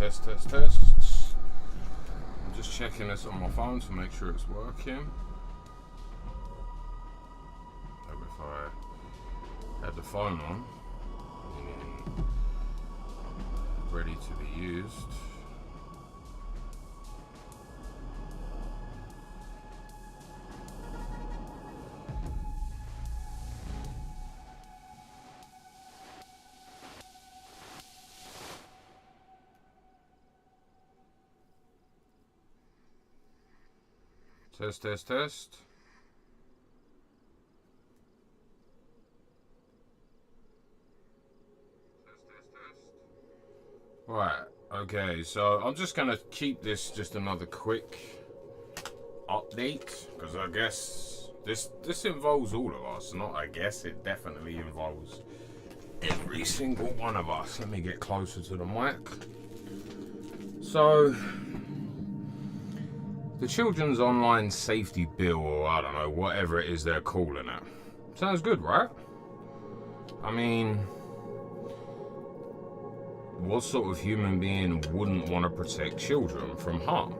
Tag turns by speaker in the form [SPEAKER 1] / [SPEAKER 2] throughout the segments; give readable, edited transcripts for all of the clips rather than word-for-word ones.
[SPEAKER 1] Test, test, test. I'm just checking this on my phone to make sure it's working. So if I had the phone on, meaning ready to be used. Test, test, test. Right, okay, so I'm just going to keep this just another quick update, because I guess this involves all of us. Not I guess, it definitely involves every single one of us. Let me get closer to the mic. So, the Children's Online Safety Bill, or I don't know, whatever it is they're calling it. Sounds good, right? I mean, what sort of human being wouldn't want to protect children from harm?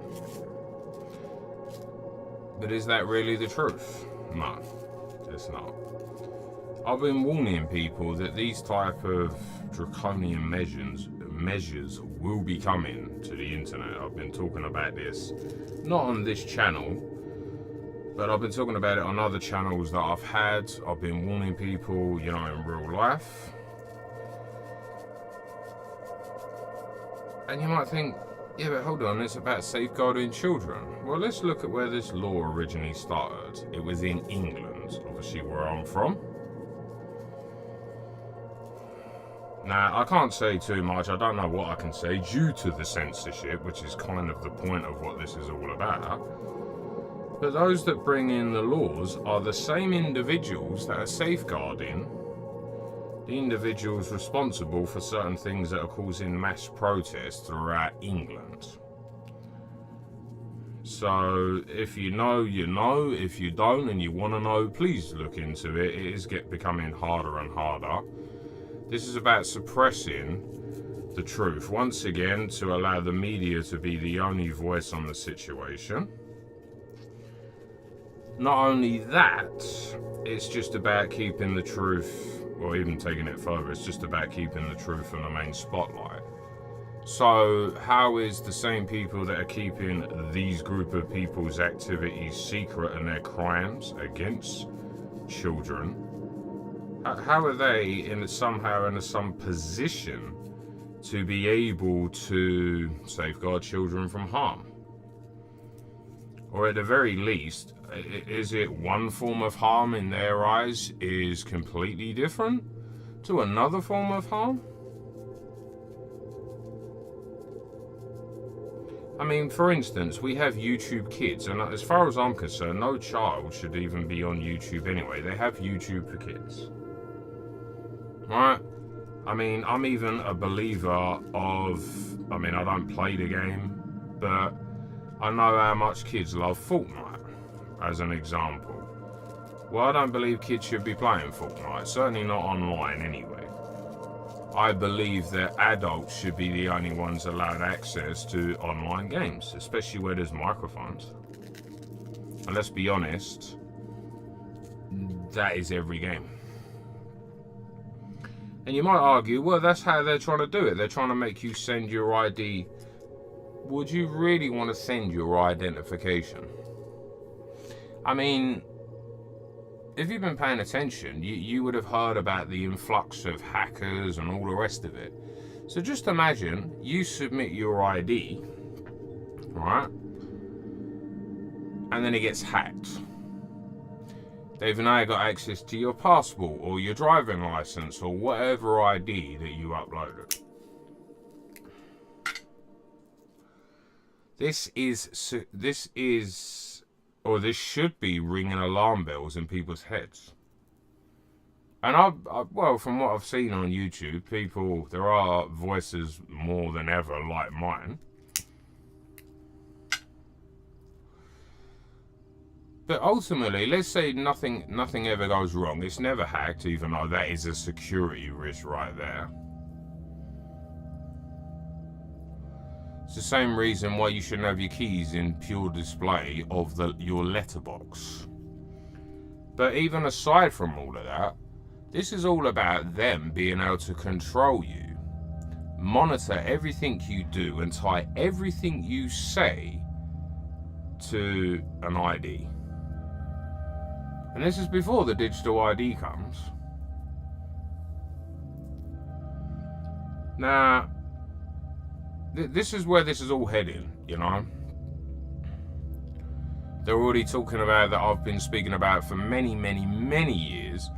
[SPEAKER 1] But is that really the truth? No, it's not. I've been warning people that these type of draconian measures will be coming to the internet. I've been talking about this, not on this channel, but I've been talking about it on other channels that I've had. I've been warning people, you know, in real life. And you might think, yeah, but hold on, it's about safeguarding children. Well, let's look at where this law originally started. It was in England, obviously where I'm from. Now, I can't say too much. I don't know what I can say due to the censorship, which is kind of the point of what this is all about. But those that bring in the laws are the same individuals that are safeguarding the individuals responsible for certain things that are causing mass protests throughout England. So, if you know, you know. If you don't and you want to know, please look into it. It is becoming harder and harder. This is about suppressing the truth, once again, to allow the media to be the only voice on the situation. Not only that, it's just about keeping the truth, or even taking it further, it's just about keeping the truth in the main spotlight. So, how is the same people that are keeping these group of people's activities secret and their crimes against children, how are they somehow in some position to be able to safeguard children from harm? Or at the very least, is it one form of harm in their eyes is completely different to another form of harm? I mean, for instance, we have YouTube Kids, and as far as I'm concerned, no child should even be on YouTube anyway. They have YouTube for kids. Right? I mean, I'm even a believer of, I mean, I don't play the game, but I know how much kids love Fortnite, as an example. Well, I don't believe kids should be playing Fortnite, certainly not online anyway. I believe that adults should be the only ones allowed access to online games, especially where there's microphones. And let's be honest, that is every game. And you might argue, well, that's how they're trying to do it. They're trying to make you send your ID. Would you really want to send your identification? I mean, if you've been paying attention, you would have heard about the influx of hackers and all the rest of it. So just imagine you submit your ID, right? And then it gets hacked. They've now got access to your passport or your driving license or whatever ID that you uploaded. This should be ringing alarm bells in people's heads. And well, from what I've seen on YouTube, there are voices more than ever like mine. But ultimately, let's say nothing ever goes wrong. It's never hacked, even though that is a security risk right there. It's the same reason why you shouldn't have your keys in pure display of your letterbox. But even aside from all of that, this is all about them being able to control you, monitor everything you do, and tie everything you say to an ID. And this is before the digital ID comes. Now, this is where this is all heading, you know. They're already talking about that I've been speaking about for many, many, many years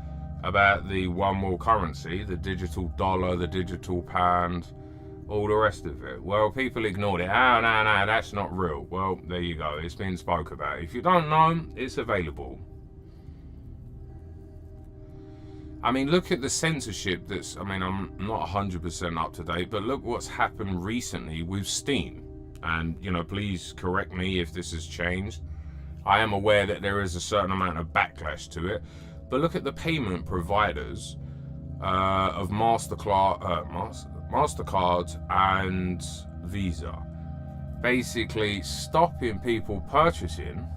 [SPEAKER 1] about the one world currency, the digital dollar, the digital pound, all the rest of it. Well, people ignored it. Oh, no, that's not real. Well, there you go. It's been spoke about. If you don't know, it's available. I mean, look at the censorship that's, I mean, I'm not 100% up to date, but look what's happened recently with Steam. And, you know, please correct me if this has changed. I am aware that there is a certain amount of backlash to it. But look at the payment providers of MasterCard and Visa. Basically stopping people purchasing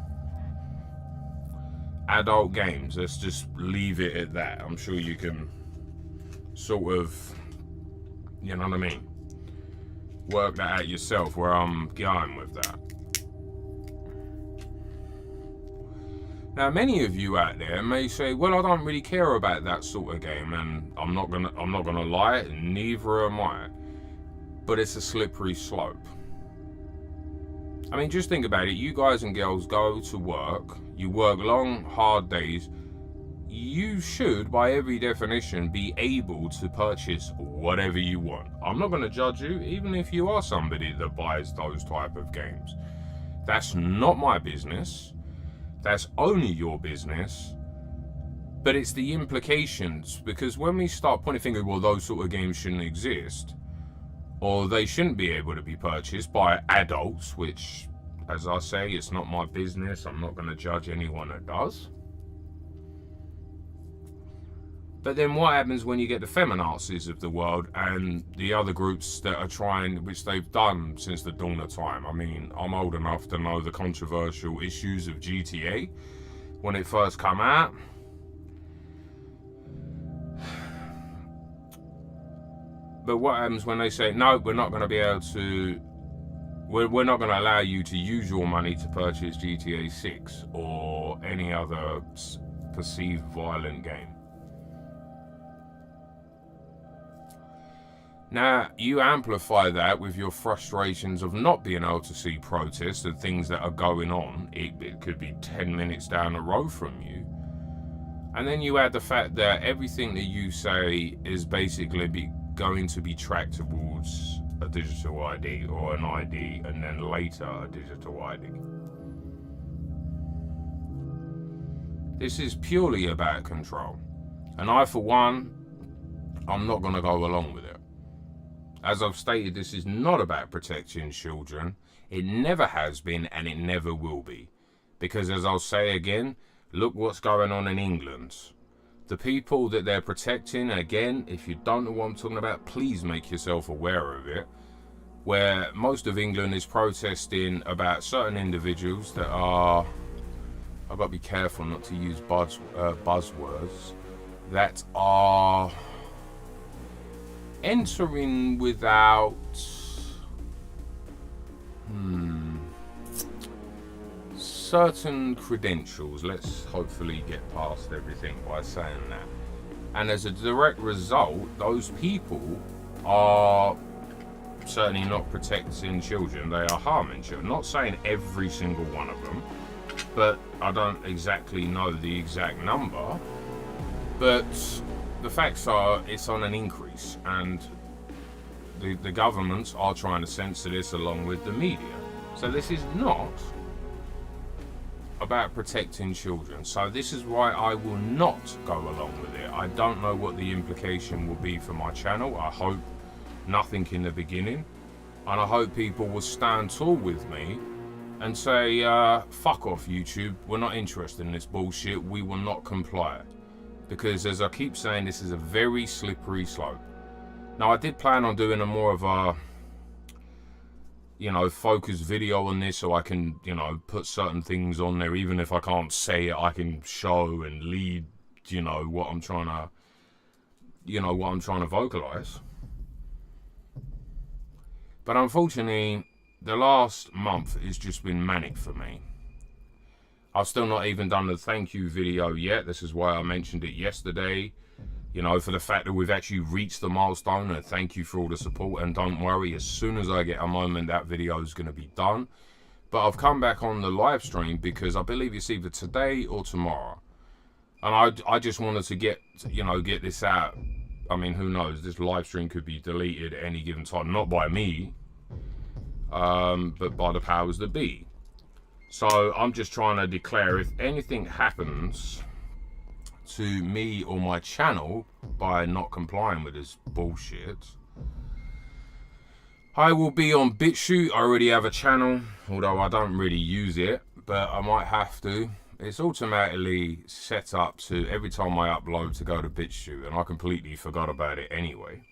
[SPEAKER 1] adult games. Let's just leave it at that. I'm sure you can sort of, you know what I mean, work that out yourself where I'm going with that. Now, many of you out there may say, well, I don't really care about that sort of game, and I'm not gonna lie, neither am I. But it's a slippery slope. I mean, just think about it. You guys and girls go to work, you work long, hard days. You should, by every definition, be able to purchase whatever you want. I'm not gonna judge you, even if you are somebody that buys those type of games. That's not my business. That's only your business. But it's the implications, because when we start pointing fingers, well, those sort of games shouldn't exist, or they shouldn't be able to be purchased by adults, which, as I say, it's not my business. I'm not going to judge anyone that does. But then what happens when you get the feminazis of the world and the other groups that are trying, which they've done since the dawn of time? I mean, I'm old enough to know the controversial issues of GTA when it first came out. But what happens when they say, no, we're not going to be able to, we're not going to allow you to use your money to purchase GTA 6 or any other perceived violent game? Now, you amplify that with your frustrations of not being able to see protests and things that are going on. It could be 10 minutes down the road from you. And then you add the fact that everything that you say is basically going to be tracked towards a digital ID or an ID, and then later a digital ID. This is purely about control. And I, for one, I'm not going to go along with it. As I've stated, this is not about protecting children. It never has been, and it never will be. Because as I'll say again, look what's going on in England. The people that they're protecting, again, if you don't know what I'm talking about, please make yourself aware of it. Where most of England is protesting about certain individuals that are, I've got to be careful not to use buzzwords, that are entering without certain credentials. Let's hopefully get past everything by saying that. And as a direct result, those people are certainly not protecting children. They are harming children. Not saying every single one of them, but I don't exactly know the exact number. But the facts are, it's on an increase, and the governments are trying to censor this along with the media. So this is not about protecting children. So this is why I will not go along with it. I don't know what the implication will be for my channel. I hope nothing in the beginning, and I hope people will stand tall with me and say, fuck off YouTube, we're not interested in this bullshit, we will not comply. Because as I keep saying, this is a very slippery slope. Now, I did plan on doing a more of a you know, focused video on this so I can, you know, put certain things on there. Even if I can't say it, I can show and lead, you know, what I'm trying to, vocalize. But unfortunately, the last month has just been manic for me. I've still not even done the thank you video yet. This is why I mentioned it yesterday. You know, for the fact that we've actually reached the milestone, and thank you for all the support. And don't worry, as soon as I get a moment, that video is going to be done. But I've come back on the live stream because I believe it's either today or tomorrow. And I just wanted to get this out. I mean, who knows? This live stream could be deleted at any given time. Not by me, but by the powers that be. So I'm just trying to declare, if anything happens to me or my channel by not complying with this bullshit, I will be on BitChute. I already have a channel, although I don't really use it, but I might have to. It's automatically set up to every time I upload to go to BitChute, and I completely forgot about it anyway.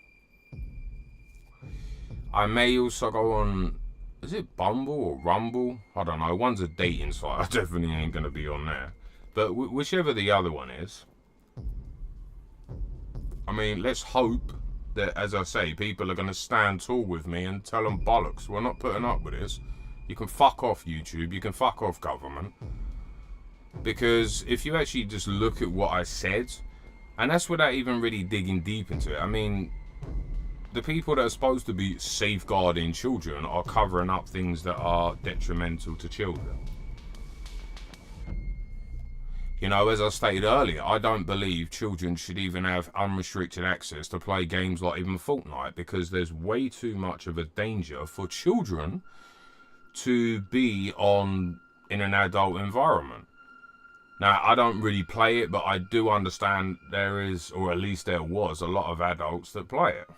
[SPEAKER 1] I may also go on, is it Bumble or Rumble? I don't know. One's a dating site. I definitely ain't going to be on there. But whichever the other one is, I mean, let's hope that, as I say, people are going to stand tall with me and tell them bollocks. We're not putting up with this. You can fuck off YouTube. You can fuck off government. Because if you actually just look at what I said, and that's without even really digging deep into it. I mean, the people that are supposed to be safeguarding children are covering up things that are detrimental to children. You know, as I stated earlier, I don't believe children should even have unrestricted access to play games like even Fortnite, because there's way too much of a danger for children to be in an adult environment. Now, I don't really play it, but I do understand there is, or at least there was, a lot of adults that play it.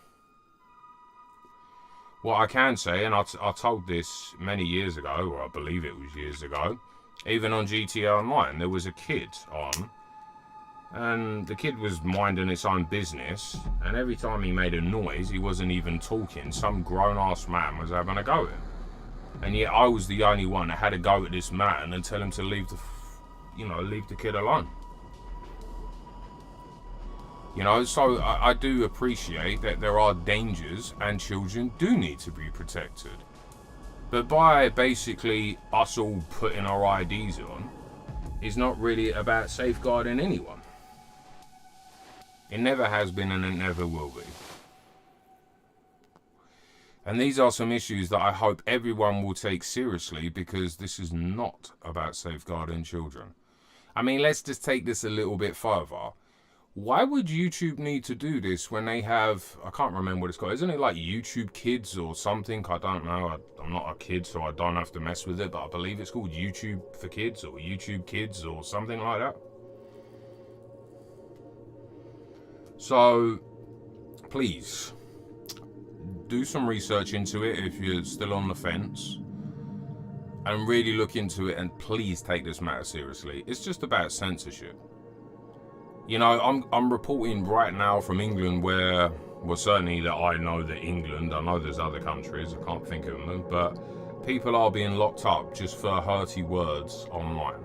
[SPEAKER 1] What I can say, and I told this many years ago, or I believe it was years ago, even on GTA Online, there was a kid on, and the kid was minding its own business, and every time he made a noise, he wasn't even talking, some grown-ass man was having a go at him. And yet I was the only one that had a go at this man and tell him to leave the kid alone. You know, so I do appreciate that there are dangers and children do need to be protected. But by basically us all putting our IDs on, is not really about safeguarding anyone. It never has been and it never will be. And these are some issues that I hope everyone will take seriously, because this is not about safeguarding children. I mean, let's just take this a little bit further. Why would YouTube need to do this when they have, I can't remember what it's called. Isn't it like YouTube Kids or something? I don't know. I'm not a kid, so I don't have to mess with it. But I believe it's called YouTube for Kids or YouTube Kids or something like that. So, please, do some research into it if you're still on the fence. And really look into it, and please take this matter seriously. It's just about censorship. You know, I'm reporting right now from England where, well, certainly that I know that England, I know there's other countries, I can't think of them, but people are being locked up just for hurty words online.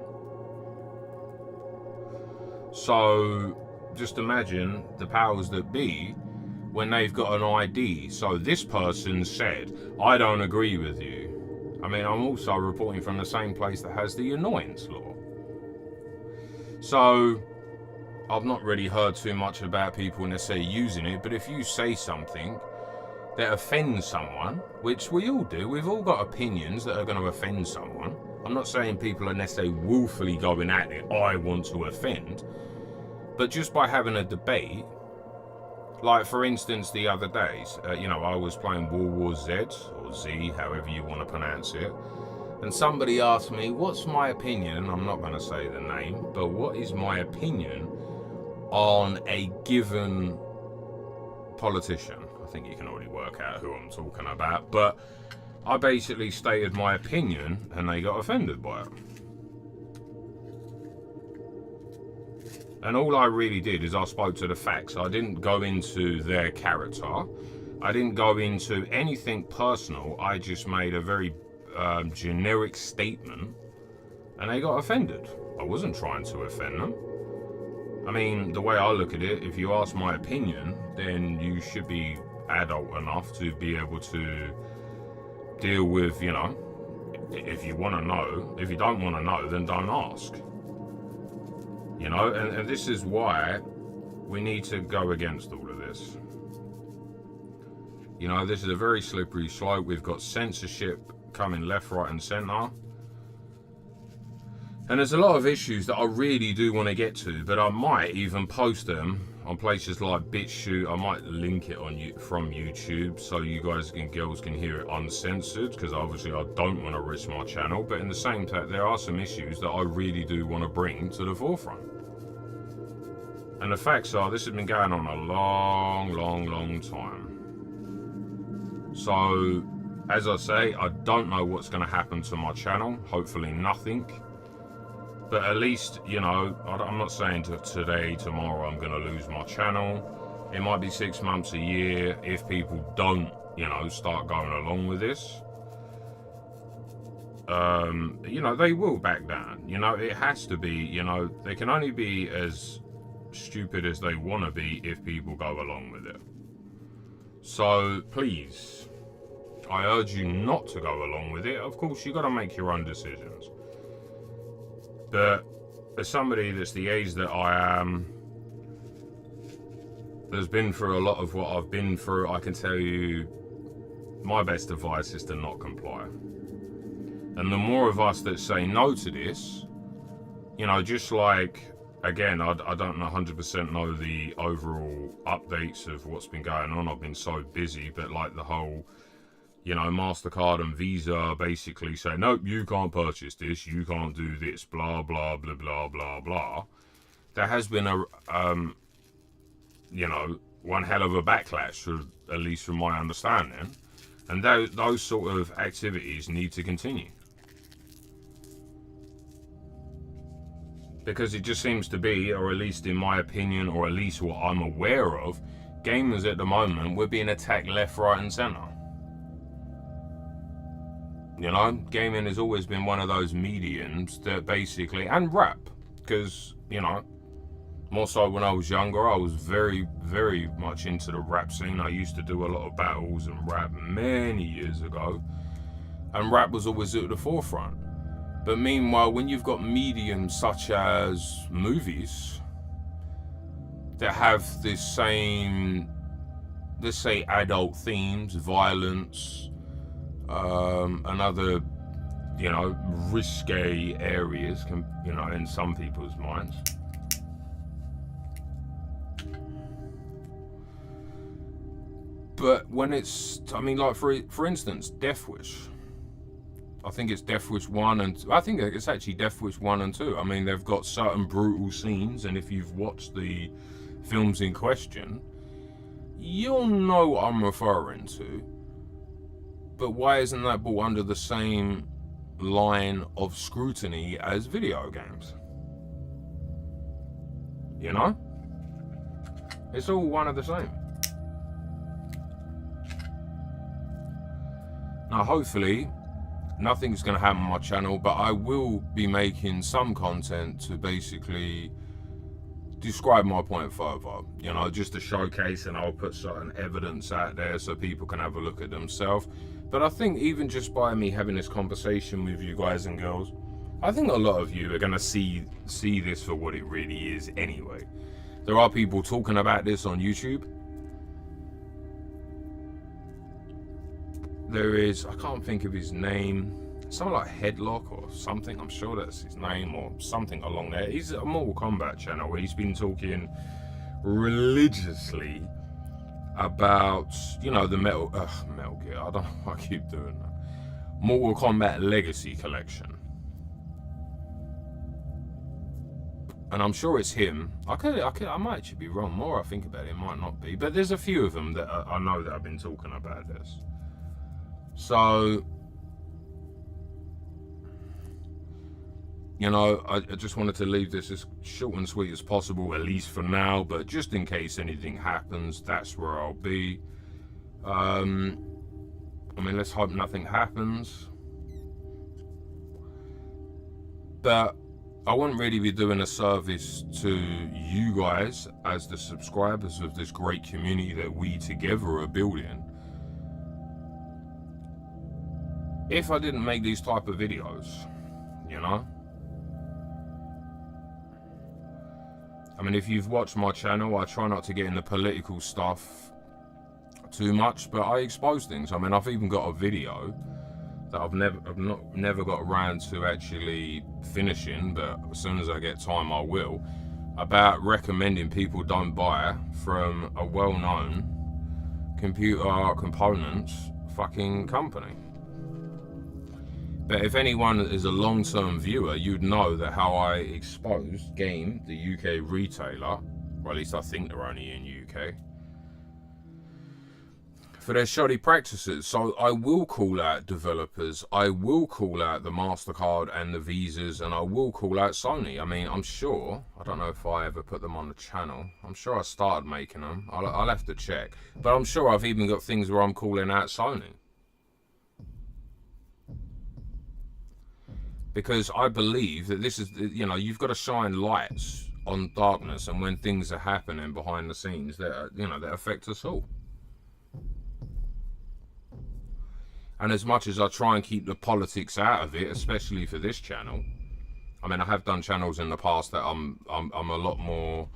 [SPEAKER 1] So, just imagine the powers that be when they've got an ID. So this person said, I don't agree with you. I mean, I'm also reporting from the same place that has the annoyance law. So, I've not really heard too much about people necessarily using it, but if you say something that offends someone, which we all do, we've all got opinions that are going to offend someone. I'm not saying people are necessarily willfully going at it, I want to offend, but just by having a debate, like for instance the other days, I was playing World War Z, or Z, however you want to pronounce it, and somebody asked me, what's my opinion, and I'm not going to say the name, but what is my opinion on a given politician? I think you can already work out who I'm talking about, but I basically stated my opinion and they got offended by it. And all I really did is I spoke to the facts. I didn't go into their character. I didn't go into anything personal. I just made a very generic statement, and they got offended. I wasn't trying to offend them. I mean, the way I look at it, if you ask my opinion, then you should be adult enough to be able to deal with, you know, if you want to know. If you don't want to know, then don't ask. You know, and this is why we need to go against all of this. You know, this is a very slippery slope. We've got censorship coming left, right, and centre. And there's a lot of issues that I really do want to get to, but I might even post them on places like BitChute. I might link it on from YouTube so you guys and girls can hear it uncensored, because obviously I don't want to risk my channel. But in the same time, there are some issues that I really do want to bring to the forefront. And the facts are, this has been going on a long time. So, as I say, I don't know what's going to happen to my channel. Hopefully nothing. But at least, you know, I'm not saying today, tomorrow, I'm going to lose my channel. It might be 6 months, a year, if people don't, you know, start going along with this. You know, they will back down. You know, it has to be, you know, they can only be as stupid as they want to be if people go along with it. So, please, I urge you not to go along with it. Of course, you got to make your own decisions. But as somebody that's the age that I am, that's been through a lot of what I've been through, I can tell you my best advice is to not comply. And the more of us that say no to this, you know, just like, again, I don't 100% know the overall updates of what's been going on. I've been so busy, but like the whole, you know, MasterCard and Visa basically say, nope, you can't purchase this, you can't do this, blah, blah, blah, blah, blah, blah. There has been a, you know, one hell of a backlash, at least from my understanding. And those sort of activities need to continue. Because it just seems to be, or at least in my opinion, or at least what I'm aware of, gamers at the moment, we're being attacked left, right, and centre. You know, gaming has always been one of those mediums that basically, and rap, because, you know, more so when I was younger, I was very, very much into the rap scene. I used to do a lot of battles and rap many years ago, and rap was always at the forefront. But meanwhile, when you've got mediums such as movies that have this same, let's say, adult themes, violence, and other, you know, risque areas, you know, in some people's minds. But when it's, I mean, like for instance, Death Wish. I think it's Death Wish 1 and I think it's actually Death Wish 1 and 2. I mean, they've got certain brutal scenes, and if you've watched the films in question, you'll know what I'm referring to. But why isn't that brought under the same line of scrutiny as video games? You know? It's all one of the same. Now, hopefully, nothing's going to happen on my channel, but I will be making some content to basically describe my point further, you know, just to showcase, and I'll put certain evidence out there so people can have a look at themselves. But I think even just by me having this conversation with you guys and girls, I think a lot of you are going to see this for what it really is anyway. There are people talking about this on YouTube. There is, I can't think of his name, something like Headlock or something, I'm sure that's his name, or something along there. He's a Mortal Kombat channel where he's been talking religiously about, you know, the Metal Gear, I don't know why I keep doing that. Mortal Kombat Legacy Collection. And I'm sure it's him. I might actually be wrong. More I think about it, it might not be. But there's a few of them that I know that have been talking about this. So, you know, I just wanted to leave this as short and sweet as possible, at least for now. But just in case anything happens, that's where I'll be. I mean, let's hope nothing happens. But I wouldn't really be doing a service to you guys as the subscribers of this great community that we together are building if I didn't make these type of videos, you know? I mean, if you've watched my channel, I try not to get in the political stuff too much, but I expose things. I mean, I've even got a video that I've never got around to actually finishing, but as soon as I get time I will, about recommending people don't buy from a well-known computer components fucking company. But if anyone is a long-term viewer, you'd know that how I exposed Game, the UK retailer, or at least I think they're only in UK, for their shoddy practices. So I will call out developers, I will call out the MasterCard and the Visas, and I will call out Sony. I mean, I'm sure, I don't know if I ever put them on the channel, I'm sure I started making them, I'll have to check, but I'm sure I've even got things where I'm calling out Sony. Because I believe that this is, you know, you've got to shine lights on darkness and when things are happening behind the scenes that, you know, that affect us all. And as much as I try and keep the politics out of it, especially for this channel, I mean, I have done channels in the past that I'm a lot more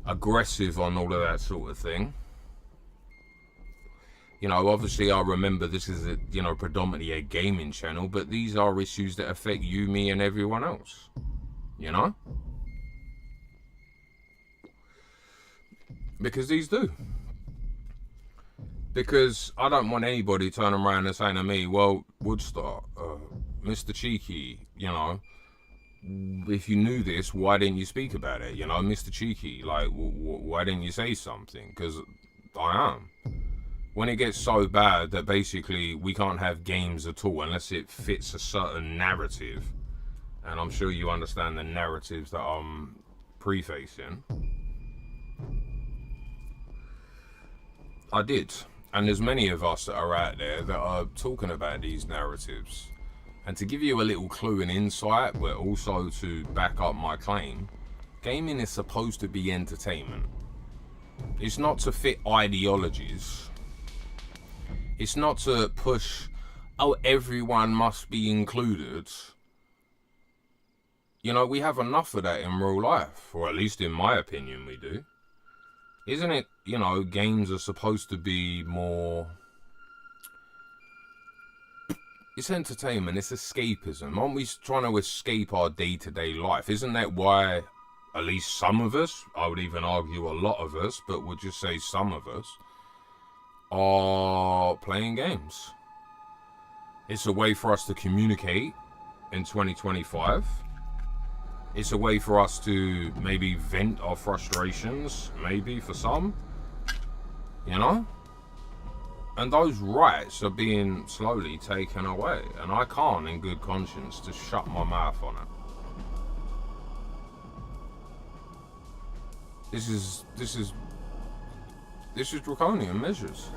[SPEAKER 1] aggressive on all of that sort of thing. You know, obviously I remember this is a, you know, predominantly a gaming channel, but these are issues that affect you, me, and everyone else. You know? Because these do. Because I don't want anybody turning around and saying to me, well, Woodstock, Mr. Cheeky, you know, if you knew this, why didn't you speak about it? You know, Mr. Cheeky, like, why didn't you say something? Because I am. When it gets so bad that basically we can't have games at all unless it fits a certain narrative, and I'm sure you understand the narratives that I'm prefacing, I did. And there's many of us that are out there that are talking about these narratives. And to give you a little clue and insight, but also to back up my claim, gaming is supposed to be entertainment. It's not to fit ideologies. It's not to push, oh, everyone must be included. You know, we have enough of that in real life, or at least in my opinion we do. Isn't it, you know, games are supposed to be more... It's entertainment, it's escapism. Aren't we trying to escape our day-to-day life? Isn't that why at least some of us, I would even argue a lot of us, but would just say some of us, are playing games? It's a way for us to communicate in 2025. It's a way for us to maybe vent our frustrations, maybe for some, you know? And those rights are being slowly taken away, and I can't in good conscience to shut my mouth on it. This is draconian measures.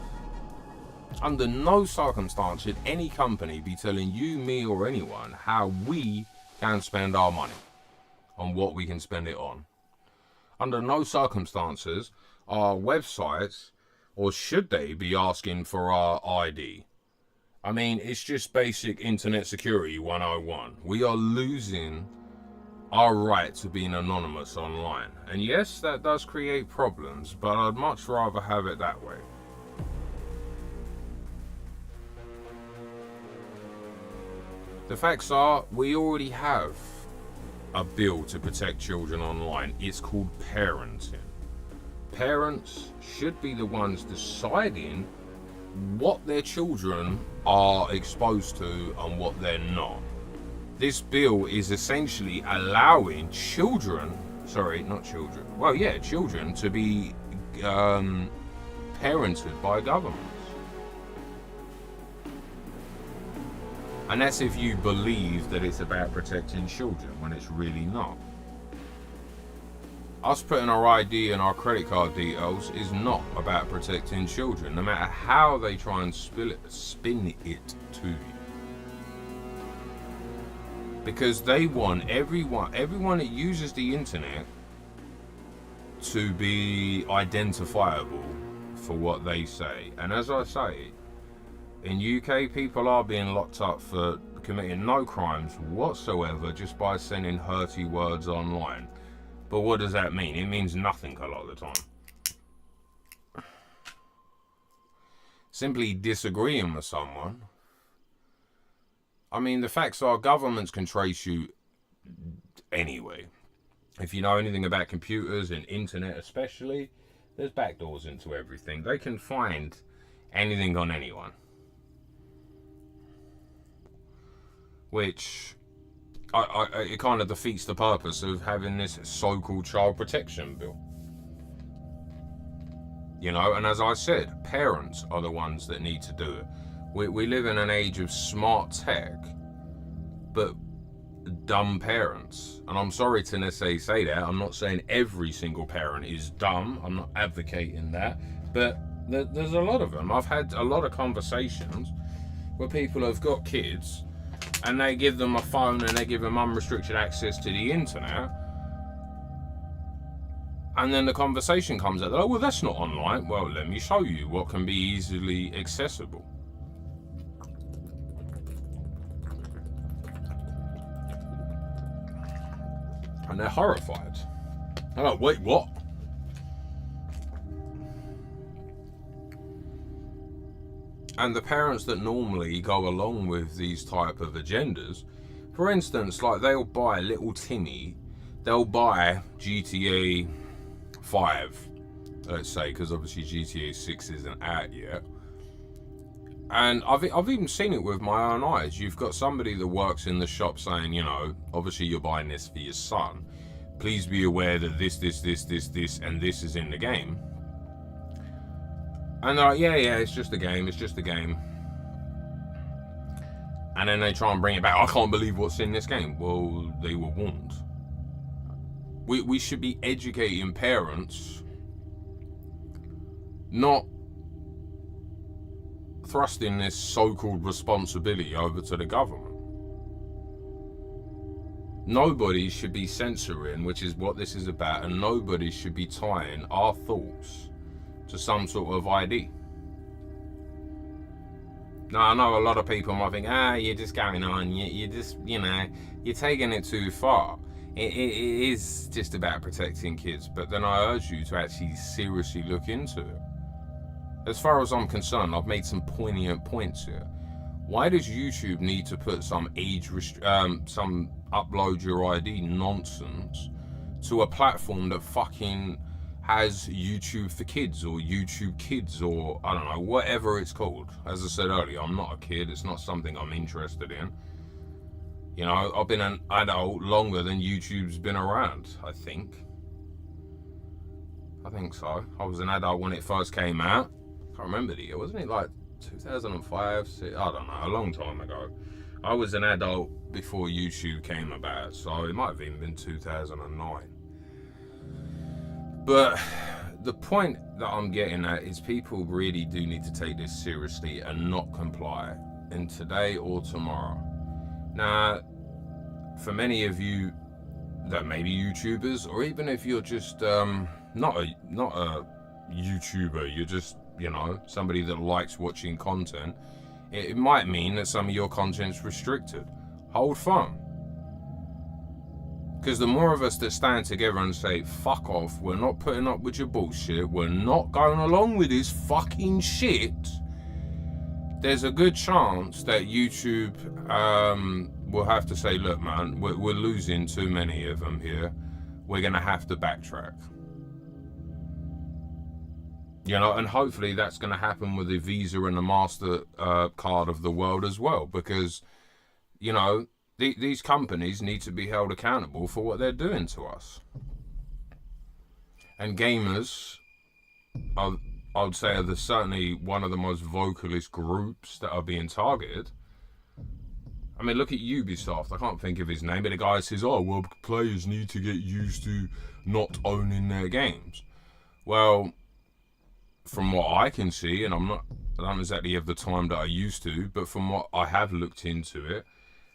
[SPEAKER 1] Under no circumstance should any company be telling you, me, or anyone how we can spend our money, on what we can spend it on. Under no circumstances are websites, or should they be asking for our ID? I mean, it's just basic internet security 101. We are losing our right to being anonymous online. And yes, that does create problems, but I'd much rather have it that way. The facts are, we already have a bill to protect children online. It's called parenting. Parents should be the ones deciding what their children are exposed to and what they're not. This bill is essentially allowing children to be parented by governments. And that's if you believe that it's about protecting children, when it's really not. us putting our ID and our credit card details is not about protecting children, no matter how they try and spin it to you. Because they want everyone that uses the internet to be identifiable for what they say. And as I say, in UK, people are being locked up for committing no crimes whatsoever just by sending hurty words online. But what does that mean? It means nothing a lot of the time. Simply disagreeing with someone. I mean, the facts are governments can trace you anyway. If you know anything about computers and internet especially, there's backdoors into everything. They can find anything on anyone. Which it kind of defeats the purpose of having this so-called child protection bill. You know, and as I said, parents are the ones that need to do it. We live in an age of smart tech, but dumb parents. And I'm sorry to necessarily say that. I'm not saying every single parent is dumb. I'm not advocating that. But there's a lot of them. I've had a lot of conversations where people have got kids and they give them a phone and they give them unrestricted access to the internet. And then the conversation comes out, oh, well, that's not online. Well, let me show you what can be easily accessible. And they're horrified. I'm like, wait, what? And the parents that normally go along with these type of agendas, for instance, like they'll buy little Timmy, they'll buy GTA 5, let's say, because obviously GTA 6 isn't out yet. And I've even seen it with my own eyes. You've got somebody that works in the shop saying, you know, obviously you're buying this for your son. Please be aware that this, and this is in the game. And they're like, yeah, it's just a game, it's just a game. And then they try and bring it back. I can't believe what's in this game. Well, they were warned. We should be educating parents, not thrusting this so-called responsibility over to the government. Nobody should be censoring, which is what this is about, and nobody should be tying our thoughts to some sort of ID. Now, I know a lot of people might think, you're just going on, you just, you know, you're taking it too far. It is just about protecting kids, but then I urge you to actually seriously look into it. As far as I'm concerned, I've made some poignant points here. Why does YouTube need to put some some upload your ID nonsense to a platform that fucking has YouTube for kids or YouTube Kids or I don't know, whatever it's called? As I said earlier, I'm not a kid. It's not something I'm interested in. You know, I've been an adult longer than YouTube's been around, I think. I think so. I was an adult when it first came out. I can't remember the year. Wasn't it like 2005? I don't know, a long time ago. I was an adult before YouTube came about, so it might have even been 2009. But the point that I'm getting at is people really do need to take this seriously and not comply in today or tomorrow. Now, for many of you that may be YouTubers, or even if you're just not a YouTuber, you're just, you know, somebody that likes watching content, it might mean that some of your content's restricted. Hold firm. Because the more of us that stand together and say, fuck off, we're not putting up with your bullshit, we're not going along with this fucking shit, there's a good chance that YouTube will have to say, look man, we're losing too many of them here. We're going to have to backtrack. You know, and hopefully that's going to happen with the Visa and the MasterCard of the world as well. Because, you know, these companies need to be held accountable for what they're doing to us. And gamers, I would say, are certainly one of the most vocalist groups that are being targeted. I mean, look at Ubisoft. I can't think of his name, but the guy says, oh, well, players need to get used to not owning their games. Well, from what I can see, and I don't exactly have the time that I used to, but from what I have looked into it,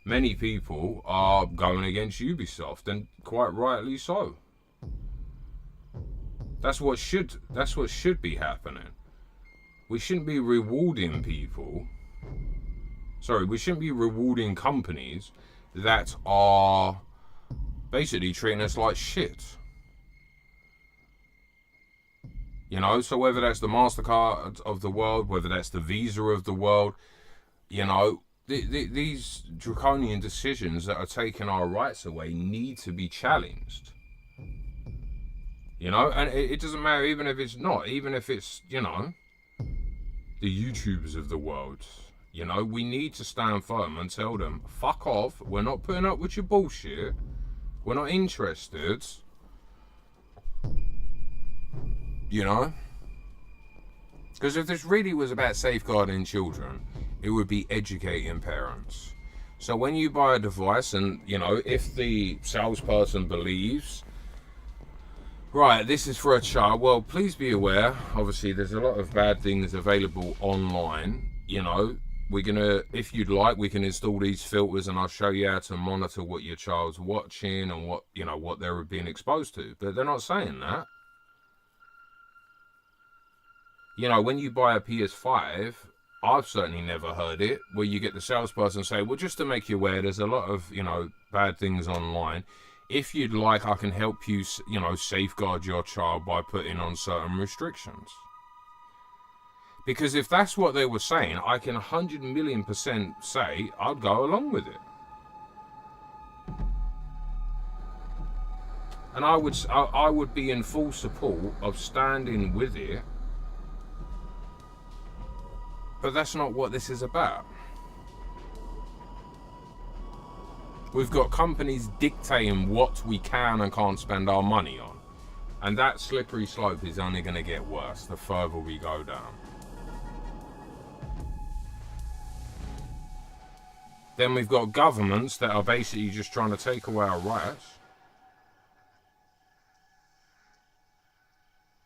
[SPEAKER 1] many people are going against Ubisoft, and quite rightly so. That's what should be happening. We shouldn't be rewarding people. Sorry, we shouldn't be rewarding companies that are basically treating us like shit. You know, so whether that's the MasterCard of the world, whether that's the Visa of the world, you know, these draconian decisions that are taking our rights away need to be challenged. You know, and it doesn't matter even if it's not, even if it's, you know, the YouTubers of the world. You know, we need to stand firm and tell them, fuck off, we're not putting up with your bullshit, we're not interested. You know? Because if this really was about safeguarding children, it would be educating parents. So when you buy a device and, you know, if the salesperson believes, right, this is for a child, well, please be aware, obviously there's a lot of bad things available online, you know. We're gonna, if you'd like, we can install these filters and I'll show you how to monitor what your child's watching and what, you know, what they're being exposed to. But they're not saying that. You know, when you buy a PS5, I've certainly never heard it, where you get the salesperson say, well, just to make you aware, there's a lot of, you know, bad things online. If you'd like, I can help you, you know, safeguard your child by putting on certain restrictions. Because if that's what they were saying, I can 100,000,000% say I'd go along with it. And I would be in full support of standing with it. But that's not what this is about. We've got companies dictating what we can and can't spend our money on. And that slippery slope is only going to get worse the further we go down. Then we've got governments that are basically just trying to take away our rights.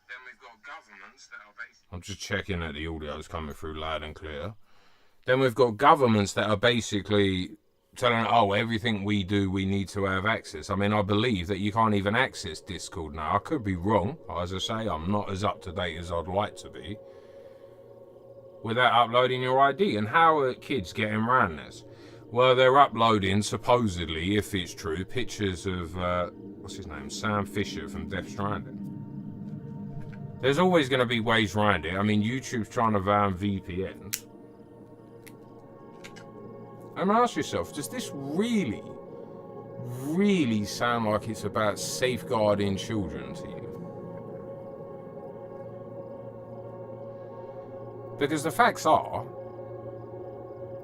[SPEAKER 1] Then we've got governments that are basically... I'm just checking that the audio is coming through loud and clear. Then we've got governments that are basically telling, oh, everything we do, we need to have access. I mean, I believe that you can't even access Discord now. I could be wrong. As I say, I'm not as up to date as I'd like to be. Without uploading your ID. And how are kids getting around this? Well, they're uploading, supposedly, if it's true, pictures of, what's his name, Sam Fisher from Death Stranding. There's always going to be ways around it. I mean, YouTube's trying to ban VPNs. And ask yourself, does this really, really sound like it's about safeguarding children to you? Because the facts are,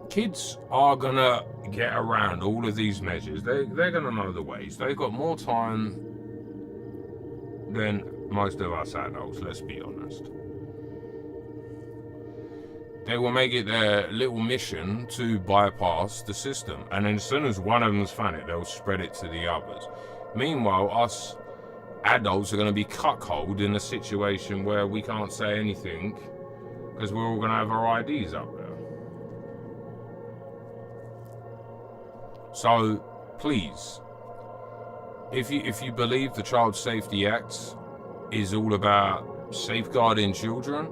[SPEAKER 1] kids are gonna get around all of these measures. They're gonna know the ways. They've got more time than most of us adults, let's be honest. They will make it their little mission to bypass the system. And then as soon as one of them's found it, they'll spread it to the others. Meanwhile, us adults are gonna be cuckolded in a situation where we can't say anything because we're all gonna have our IDs up there. So, please, if you believe the Child Safety Act is all about safeguarding children,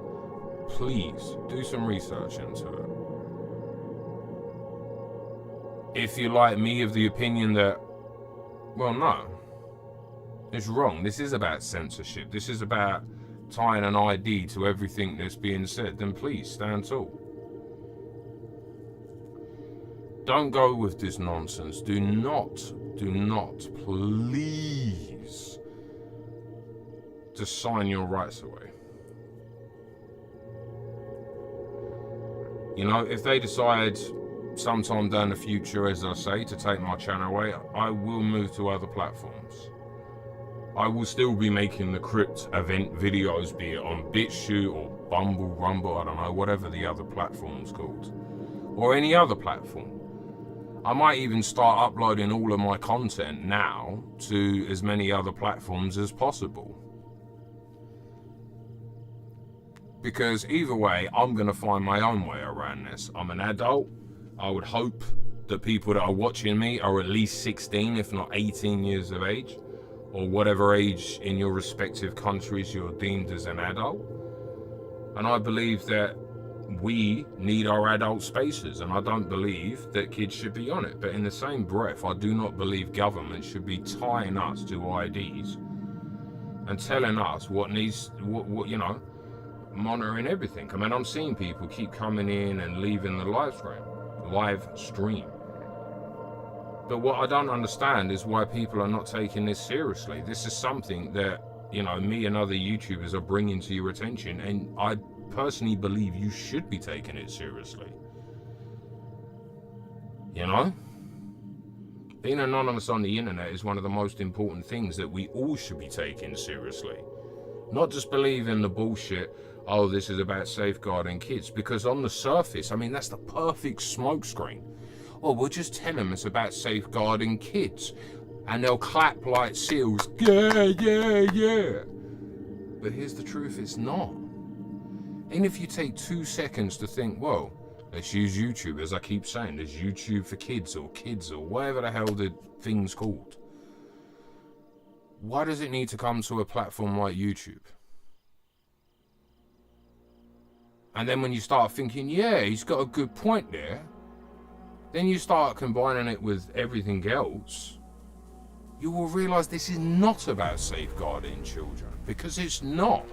[SPEAKER 1] please do some research into it. If you're like me, of the opinion that, well, no, it's wrong. This is about censorship. This is about tying an ID to everything that's being said. Then please stand tall. Don't go with this nonsense. Do not, please, just sign your rights away. You know, if they decide sometime down the future, as I say, to take my channel away, I will move to other platforms. I will still be making the Krypt Event videos, be it on BitChute or Bumble, Rumble, I don't know, whatever the other platform's called. Or any other platform. I might even start uploading all of my content now to as many other platforms as possible. Because either way, I'm going to find my own way around this. I'm an adult. I would hope that people that are watching me are at least 16, if not 18 years of age, or whatever age in your respective countries you're deemed as an adult. And I believe that we need our adult spaces, and I don't believe that kids should be on it. But in the same breath, I do not believe government should be tying us to IDs and telling us what you know, monitoring everything. I mean, I'm seeing people keep coming in and leaving the live stream. But what I don't understand is why people are not taking this seriously. This is something that, you know, me and other YouTubers are bringing to your attention, and I personally believe you should be taking it seriously. You know? Being anonymous on the internet is one of the most important things that we all should be taking seriously. Not just believe in the bullshit, oh, this is about safeguarding kids, because on the surface, I mean, that's the perfect smokescreen. Oh, we'll just tell them it's about safeguarding kids, and they'll clap like seals. Yeah, yeah, yeah. But here's the truth, it's not. And if you take 2 seconds to think, well, let's use YouTube, as I keep saying, there's YouTube for kids or whatever the hell the thing's called. Why does it need to come to a platform like YouTube? And then when you start thinking, yeah, he's got a good point there, then you start combining it with everything else, you will realize this is not about safeguarding children, because it's not.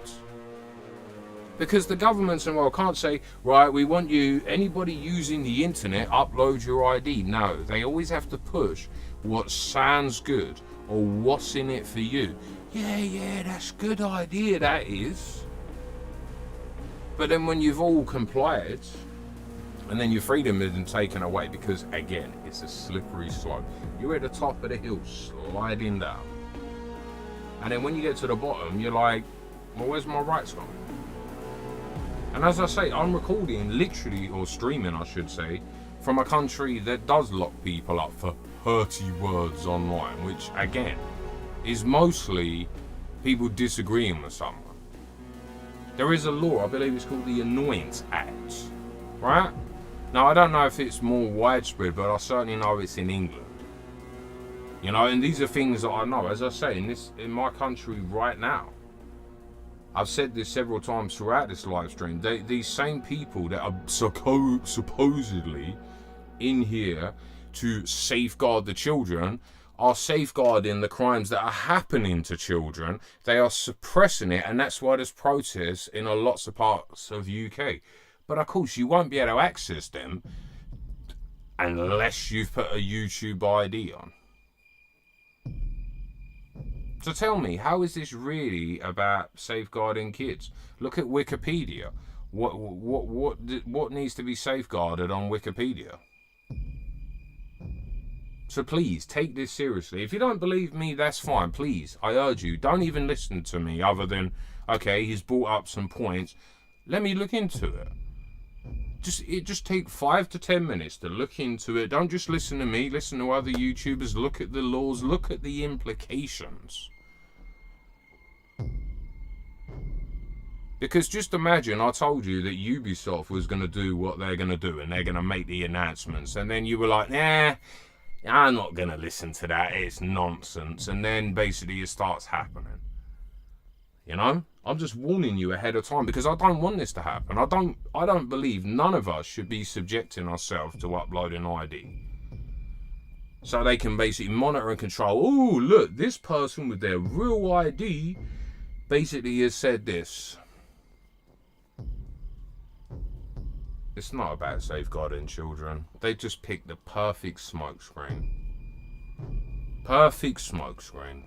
[SPEAKER 1] Because the governments and well can't say, right, we want you, anybody using the internet, upload your ID. No, they always have to push what sounds good or what's in it for you. Yeah, that's a good idea, that is. But then when you've all complied, and then your freedom isn't taken away, because again, it's a slippery slope. You're at the top of the hill, sliding down. And then when you get to the bottom, you're like, well, where's my rights gone? And as I say, I'm recording literally, or streaming I should say, from a country that does lock people up for hurty words online, which again, is mostly people disagreeing with someone. There is a law, I believe it's called the Annoyance Act, right? Now I don't know if it's more widespread, but I certainly know it's in England. You know, and these are things that I know, as I say, in my country right now. I've said this several times throughout this live stream. These same people that are supposedly in here to safeguard the children are safeguarding the crimes that are happening to children. They are suppressing it, and that's why there's protests in lots of parts of UK. But of course, you won't be able to access them unless you've put a YouTube ID on. So tell me, how is this really about safeguarding kids? Look at Wikipedia. What needs to be safeguarded on Wikipedia? So please, take this seriously. If you don't believe me, that's fine. Please, I urge you, don't even listen to me other than, okay, he's brought up some points. Let me look into it. Just take 5 to 10 minutes to look into it. Don't just listen to me, listen to other YouTubers, look at the laws, look at the implications. Because just imagine I told you that Ubisoft was going to do what they're going to do and they're going to make the announcements, and then you were like, nah, I'm not going to listen to that, it's nonsense, and then basically it starts happening. You know? I'm just warning you ahead of time, because I don't want this to happen. I don't believe none of us should be subjecting ourselves to uploading ID. So they can basically monitor and control, oh, look, this person with their real ID basically has said this. It's not about safeguarding children. They just picked the perfect smokescreen. Perfect smokescreen.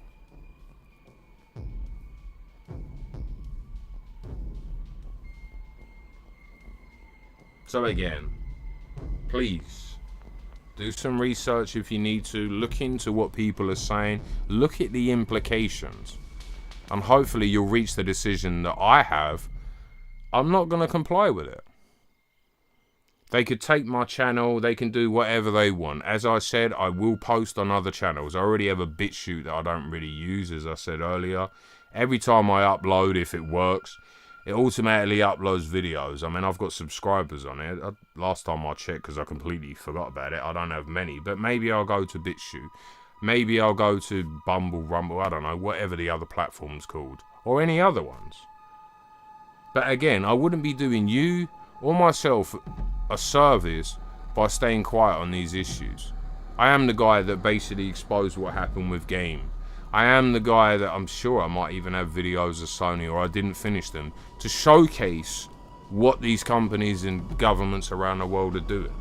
[SPEAKER 1] So again, please do some research if you need to. Look into what people are saying. Look at the implications. And hopefully you'll reach the decision that I have. I'm not going to comply with it. They could take my channel, they can do whatever they want. As I said, I will post on other channels. I already have a BitChute that I don't really use, as I said earlier. Every time I upload, if it works, it automatically uploads videos. I mean, I've got subscribers on it. Last time I checked, because I completely forgot about it, I don't have many. But maybe I'll go to BitChute. Maybe I'll go to Bumble, Rumble, I don't know, whatever the other platform's called. Or any other ones. But again, I wouldn't be doing you or myself a service by staying quiet on these issues. I am the guy that basically exposed what happened with Game. I am the guy that I'm sure I might even have videos of Sony, or I didn't finish them, to showcase what these companies and governments around the world are doing.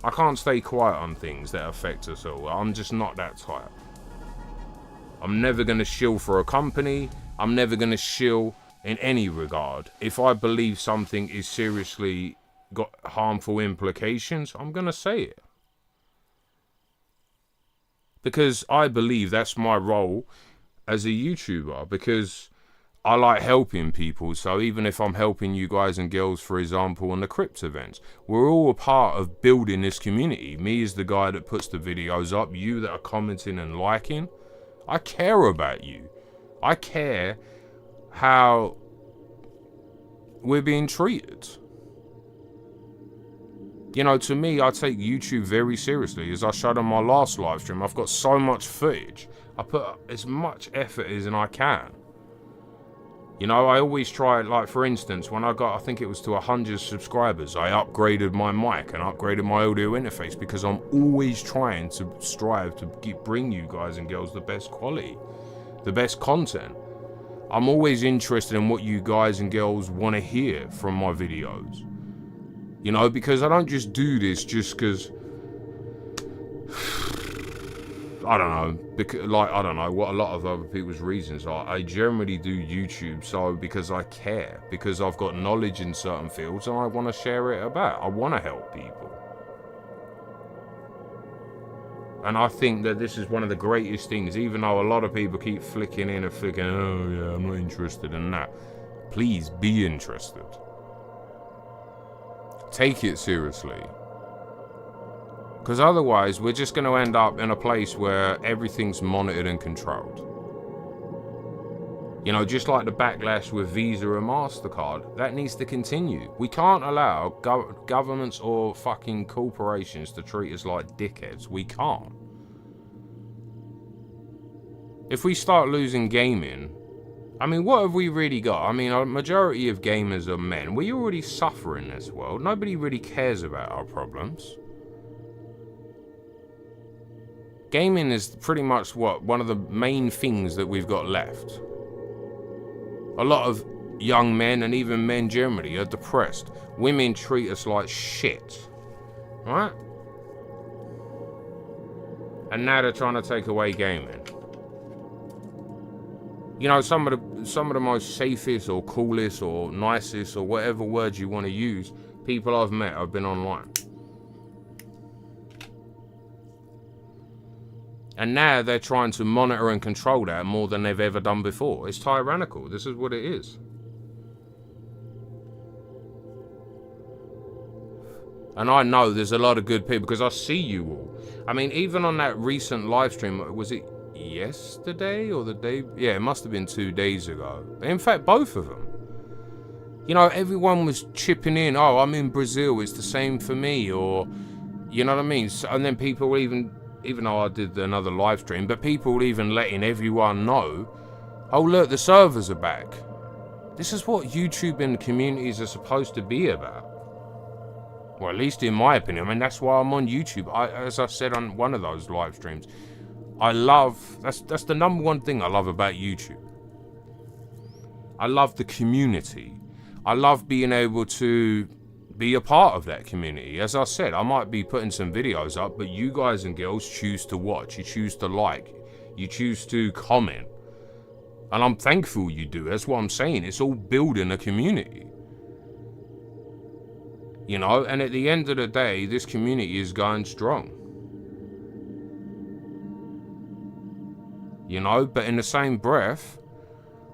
[SPEAKER 1] I can't stay quiet on things that affect us all. I'm just not that type. I'm never going to shill for a company. I'm never going to shill in any regard. If I believe something is seriously got harmful implications, I'm going to say it. Because I believe that's my role as a YouTuber, because I like helping people. So even if I'm helping you guys and girls, for example, on the Krypt events, we're all a part of building this community. Me as the guy that puts the videos up, you that are commenting and liking. I care about you. I care how we're being treated. You know, to me, I take YouTube very seriously. As I showed on my last live stream, I've got so much footage. I put as much effort as I can. You know, I always try, like for instance, when I got, I think it was to 100 subscribers, I upgraded my mic and upgraded my audio interface, because I'm always trying to strive to bring you guys and girls the best quality, the best content. I'm always interested in what you guys and girls want to hear from my videos. You know, because I don't just do this just because, I don't know, because, like, I don't know what a lot of other people's reasons are. I generally do YouTube because I care, because I've got knowledge in certain fields and I want to share it about. I want to help people. And I think that this is one of the greatest things, even though a lot of people keep flicking in and flicking, oh yeah, I'm not interested in that. Please be interested. Take it seriously. Because otherwise, we're just going to end up in a place where everything's monitored and controlled. You know, just like the backlash with Visa and MasterCard, that needs to continue. We can't allow governments or fucking corporations to treat us like dickheads. We can't. If we start losing gaming, I mean, what have we really got? I mean, a majority of gamers are men. We already suffer in this world. Nobody really cares about our problems. Gaming is pretty much one of the main things that we've got left. A lot of young men, and even men generally, are depressed. Women treat us like shit. Right? And now they're trying to take away gaming. You know, some of the most safest or coolest or nicest or whatever words you want to use, people I've met have been online. And now they're trying to monitor and control that more than they've ever done before. It's tyrannical. This is what it is. And I know there's a lot of good people, because I see you all. I mean, even on that recent live stream, was it yesterday or the day? Yeah, it must have been 2 days ago. In fact, both of them. You know, everyone was chipping in. Oh, I'm in Brazil. It's the same for me. Or, you know what I mean? And then people even though I did another live stream, but people even letting everyone know, oh look, the servers are back. This is what YouTube and communities are supposed to be about. Well, at least in my opinion. I mean, that's why I'm on YouTube. As I said on one of those live streams, that's the number one thing I love about YouTube. I love the community. I love being able to be a part of that community. As I said, I might be putting some videos up, but you guys and girls choose to watch, you choose to like, you choose to comment. And I'm thankful you do. That's what I'm saying. It's all building a community. You know, and at the end of the day, this community is going strong. You know, but in the same breath,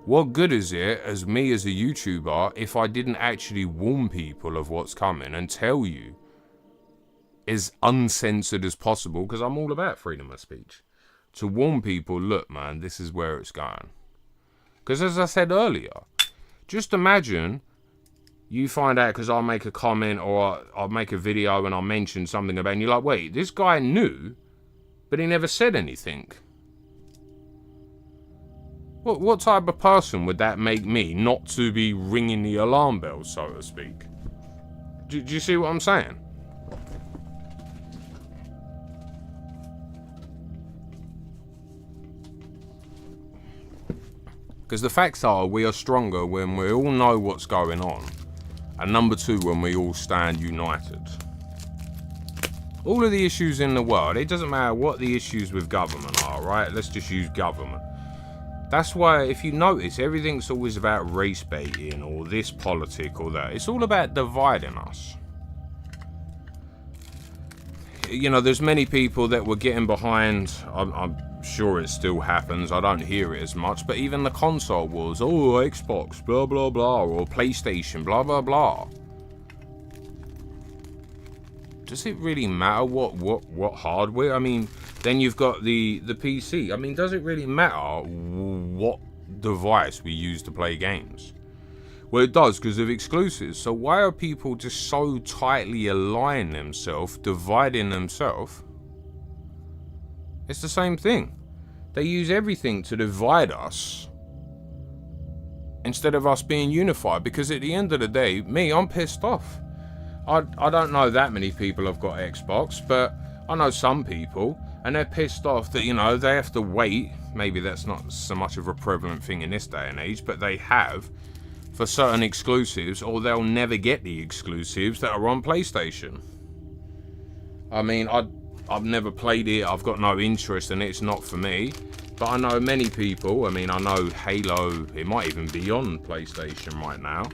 [SPEAKER 1] What good is it as me as a YouTuber if I didn't actually warn people of what's coming and tell you as uncensored as possible, because I'm all about freedom of speech, to warn people, look man, this is where it's going. Because as I said earlier, just imagine you find out because I'll make a comment or I'll make a video and I'll mention something about it, and you're like, wait, this guy knew, but he never said anything. What type of person would that make me not to be ringing the alarm bell, so to speak? Do you see what I'm saying? Because the facts are, we are stronger when we all know what's going on. And number two, when we all stand united. All of the issues in the world, it doesn't matter what the issues with government are, right? Let's just use government. That's why, if you notice, everything's always about race baiting or this politic or that. It's all about dividing us. You know, there's many people that were getting behind, I'm sure it still happens, I don't hear it as much, but even the console wars, oh, Xbox, blah, blah, blah, or PlayStation, blah, blah, blah. Does it really matter what hardware? I mean, then you've got the PC. I mean, does it really matter what device we use to play games? Well, it does because of exclusives. So why are people just so tightly aligning themselves, dividing themselves? It's the same thing. They use everything to divide us instead of us being unified, because at the end of the day, I'm pissed off. I don't know that many people have got Xbox, but I know some people, and they're pissed off that, you know, they have to wait. Maybe that's not so much of a prevalent thing in this day and age, but they have for certain exclusives, or they'll never get the exclusives that are on PlayStation. I mean, I've never played it, I've got no interest in it, it's not for me. But I know many people, I mean, I know Halo, it might even be on PlayStation right now.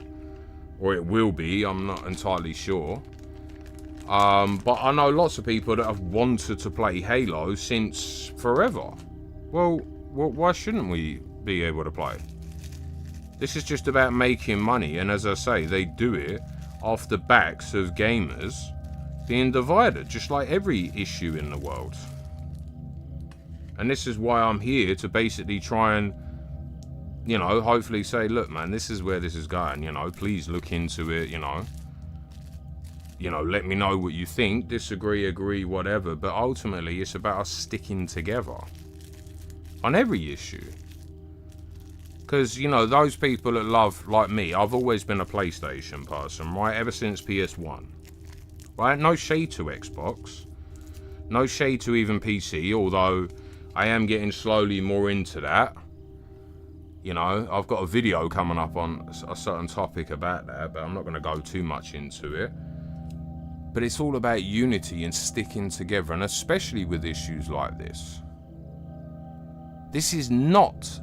[SPEAKER 1] Or it will be, I'm not entirely sure. But I know lots of people that have wanted to play Halo since forever. Well, why shouldn't we be able to play? This is just about making money, and as I say, they do it off the backs of gamers being divided, just like every issue in the world. And this is why I'm here, to basically try and, you know, hopefully say, look man, this is where this is going, you know, please look into it, you know, let me know what you think, disagree, agree, whatever, but ultimately it's about us sticking together on every issue. Because, you know, those people that love, like me, I've always been a PlayStation person, right, ever since PS1, right, no shade to Xbox, no shade to even PC, although I am getting slowly more into that. You know, I've got a video coming up on a certain topic about that, but I'm not going to go too much into it. But it's all about unity and sticking together, and especially with issues like this. This is not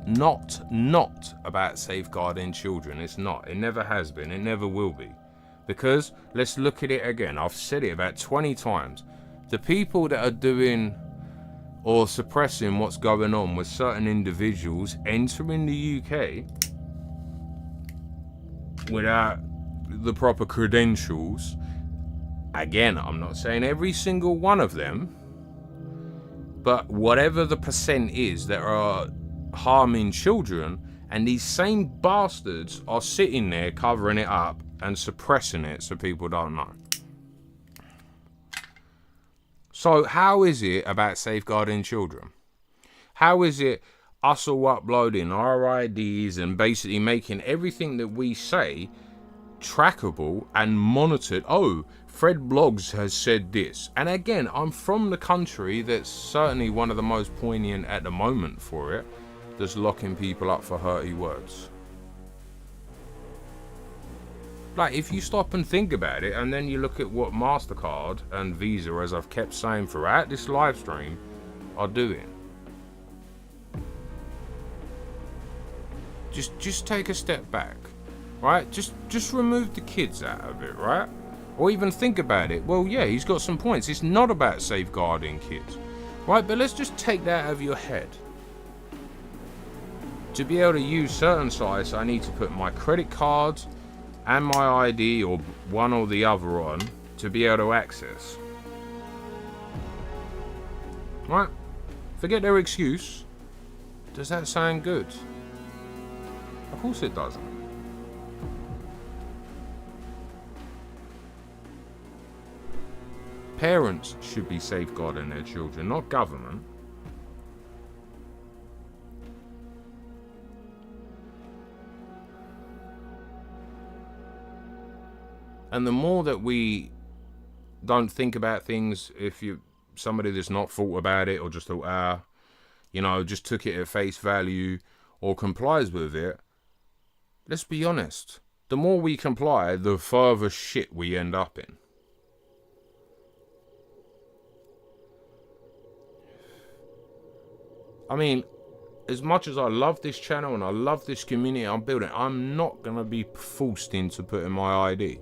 [SPEAKER 1] about safeguarding children. It's not. It never has been. It never will be. Because, let's look at it again. I've said it about 20 times. The people that are doing or suppressing what's going on with certain individuals entering the UK without the proper credentials, again, I'm not saying every single one of them, but whatever the percent is that are harming children, and these same bastards are sitting there covering it up and suppressing it so people don't know. So how is it about safeguarding children? How is it us all uploading our IDs and basically making everything that we say trackable and monitored? Oh, Fred Blogs has said this. And again, I'm from the country that's certainly one of the most poignant at the moment for it, that's locking people up for hurty words. Like, if you stop and think about it, and then you look at what MasterCard and Visa, as I've kept saying throughout this live stream, are doing. Just take a step back, right? Just remove the kids out of it, right? Or even think about it. Well, yeah, he's got some points. It's not about safeguarding kids, right? But let's just take that out of your head. To be able to use certain sites, I need to put my credit card and my ID, or one or the other, on to be able to access. Right? Forget their excuse. Does that sound good? Of course it doesn't. Parents should be safeguarding their children, not government. And the more that we don't think about things, if you're somebody that's not thought about it or just thought, just took it at face value or complies with it, let's be honest. The more we comply, the further shit we end up in. I mean, as much as I love this channel and I love this community I'm building, I'm not going to be forced into putting my ID.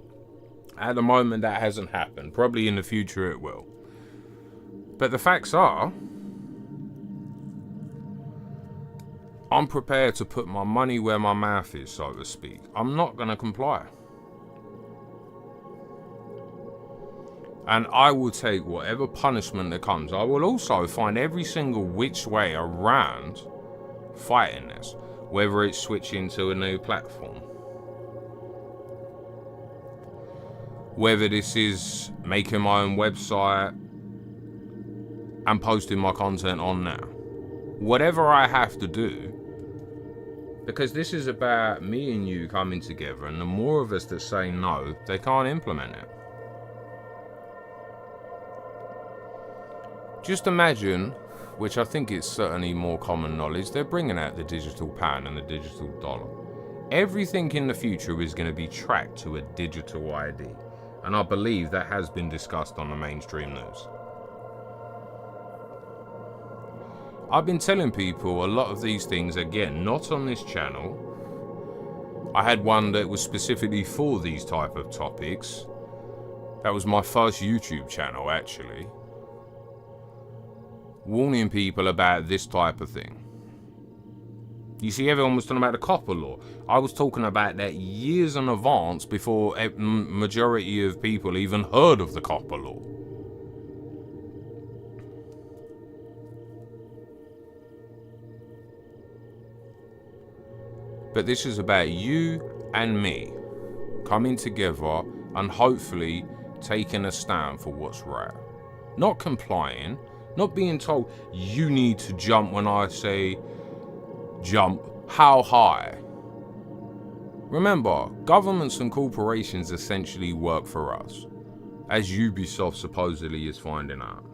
[SPEAKER 1] At the moment, that hasn't happened. Probably in the future it will. But the facts are, I'm prepared to put my money where my mouth is, so to speak. I'm not going to comply. And I will take whatever punishment that comes. I will also find every single which way around fighting this. Whether it's switching to a new platform. Whether this is making my own website and posting my content on there. Whatever I have to do. Because this is about me and you coming together, and the more of us that say no, they can't implement it. Just imagine, which I think is certainly more common knowledge, they're bringing out the digital pound and the digital dollar. Everything in the future is going to be tracked to a digital ID. And I believe that has been discussed on the mainstream news. I've been telling people a lot of these things, again, not on this channel. I had one that was specifically for these type of topics. That was my first YouTube channel, actually. Warning people about this type of thing. You see, everyone was talking about the copper law. I was talking about that years in advance before a majority of people even heard of the copper law. But this is about you and me coming together and hopefully taking a stand for what's right. Not complying, not being told you need to jump when I say jump, how high? Remember, governments and corporations essentially work for us, as Ubisoft supposedly is finding out.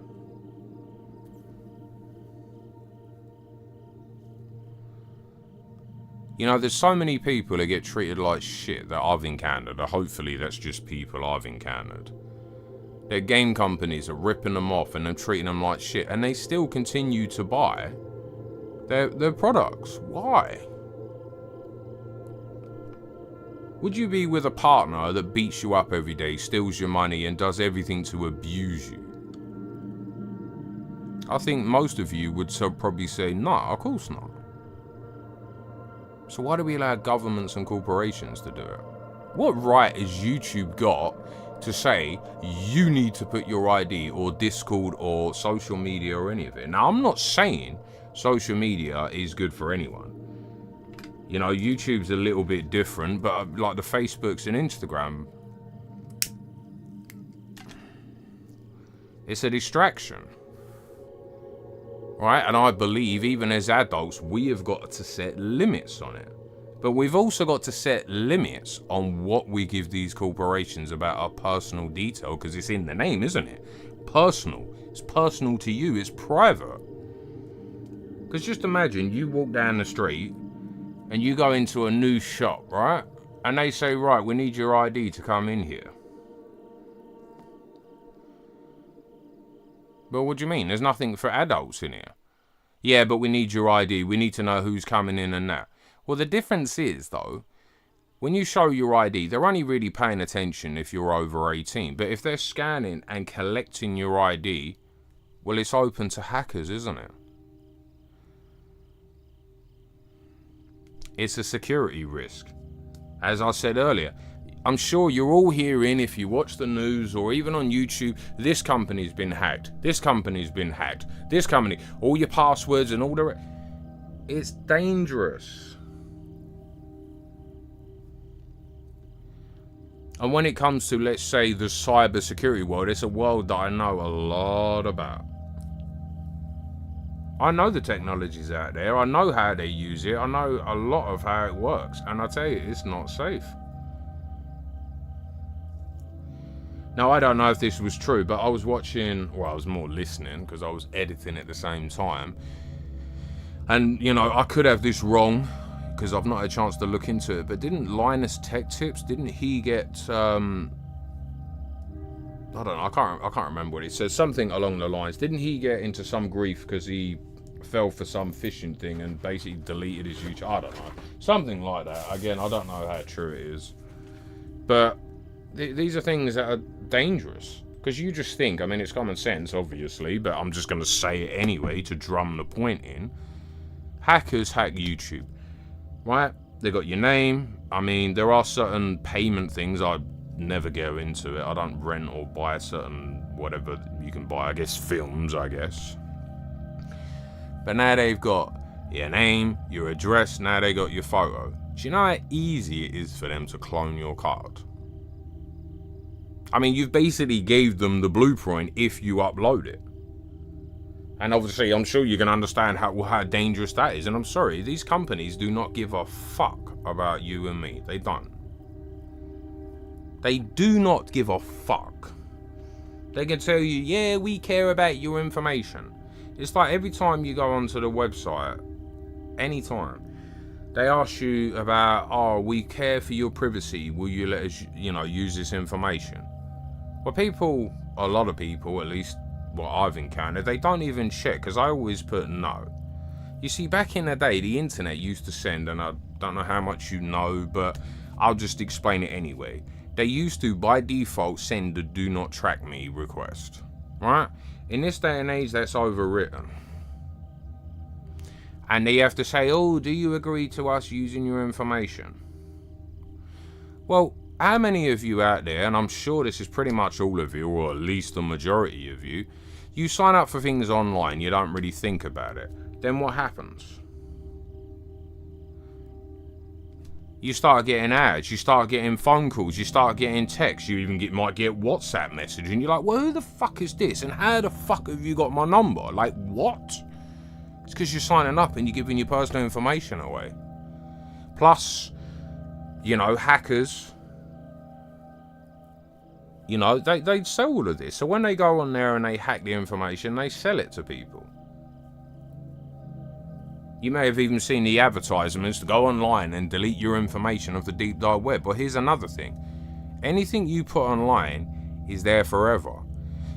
[SPEAKER 1] You know, there's so many people that get treated like shit that I've encountered, or hopefully that's just people I've encountered. Their game companies are ripping them off and they're treating them like shit, and they still continue to buy their products. Why? Would you be with a partner that beats you up every day, steals your money, and does everything to abuse you? I think most of you would probably say, no, of course not. So why do we allow governments and corporations to do it? What right has YouTube got to say you need to put your ID or Discord or social media or any of it? Now, I'm not saying social media is good for anyone. You know, YouTube's a little bit different, but like the Facebooks and Instagram, it's a distraction. Right? And I believe even as adults, we have got to set limits on it. But we've also got to set limits on what we give these corporations about our personal detail, because it's in the name, isn't it? Personal. It's personal to you. It's private. Because just imagine you walk down the street and you go into a new shop, right? And they say, right, we need your ID to come in here. But what do you mean? There's nothing for adults in here. Yeah, but we need your ID. We need to know who's coming in and that. Well, the difference is, though, when you show your ID, they're only really paying attention if you're over 18. But if they're scanning and collecting your ID, well, it's open to hackers, isn't it? It's a security risk. As I said earlier, I'm sure you're all hearing, if you watch the news or even on YouTube, this company's been hacked, this company's been hacked, this company, all your passwords and all the... It's dangerous. And when it comes to, let's say, the cybersecurity world, it's a world that I know a lot about. I know the technology's out there, I know how they use it, I know a lot of how it works, and I tell you, it's not safe. Now, I don't know if this was true, but I was watching, well, I was more listening because I was editing at the same time. And, you know, I could have this wrong because I've not had a chance to look into it, but didn't Linus Tech Tips, didn't he get, I don't know, I can't remember what it says, something along the lines. Didn't he get into some grief because he fell for some phishing thing and basically deleted his YouTube? I don't know. Something like that. Again, I don't know how true it is. But these are things that are dangerous. Because you just think, I mean, it's common sense, obviously, but I'm just going to say it anyway to drum the point in. Hackers hack YouTube, right? They got your name. I mean, there are certain payment things. I never go into it. I don't rent or buy certain whatever you can buy. I guess films, I guess. But now they've got your name, your address. Now they got your photo. Do you know how easy it is for them to clone your card? I mean, you've basically gave them the blueprint if you upload it. And obviously, I'm sure you can understand how dangerous that is. And I'm sorry, these companies do not give a fuck about you and me. They don't. They do not give a fuck. They can tell you, yeah, we care about your information. It's like every time you go onto the website, anytime, they ask you about, oh, we care for your privacy. Will you let us, you know, use this information? Well, people, a lot of people, at least what I've encountered, they don't even check, because I always put no. You see, back in the day, the internet used to send, and I don't know how much you know, but I'll just explain it anyway. They used to, by default, send a do not track me request, right? In this day and age, that's overwritten. And they have to say, oh, do you agree to us using your information? Well, how many of you out there, and I'm sure this is pretty much all of you, or at least the majority of you, you sign up for things online, you don't really think about it. Then what happens? You start getting ads, you start getting phone calls, you start getting texts, you even might get WhatsApp message, and you're like, well, who the fuck is this? And how the fuck have you got my number? Like, what? It's because you're signing up and you're giving your personal information away. Plus, you know, hackers, you know, they sell all of this. So when they go on there and they hack the information, they sell it to people. You may have even seen the advertisements to go online and delete your information of the deep dark web. But here's another thing. Anything you put online is there forever.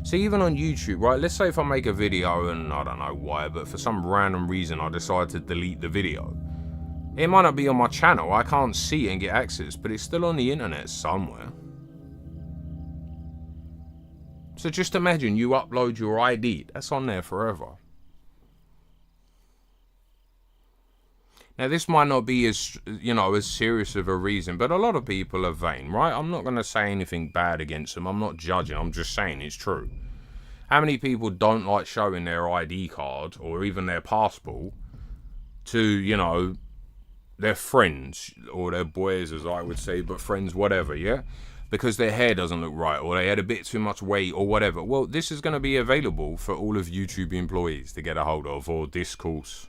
[SPEAKER 1] So even on YouTube, right, let's say if I make a video and I don't know why, but for some random reason I decide to delete the video. It might not be on my channel, I can't see it and get access, but it's still on the internet somewhere. So just imagine you upload your ID, that's on there forever. Now this might not be as, you know, as serious of a reason, but a lot of people are vain, right? I'm not going to say anything bad against them, I'm not judging, I'm just saying it's true. How many people don't like showing their ID card or even their passport to, you know, their friends or their boys, as I would say, but friends, whatever, yeah? Because their hair doesn't look right or they had a bit too much weight or whatever. Well, this is going to be available for all of YouTube employees to get a hold of, or discourse.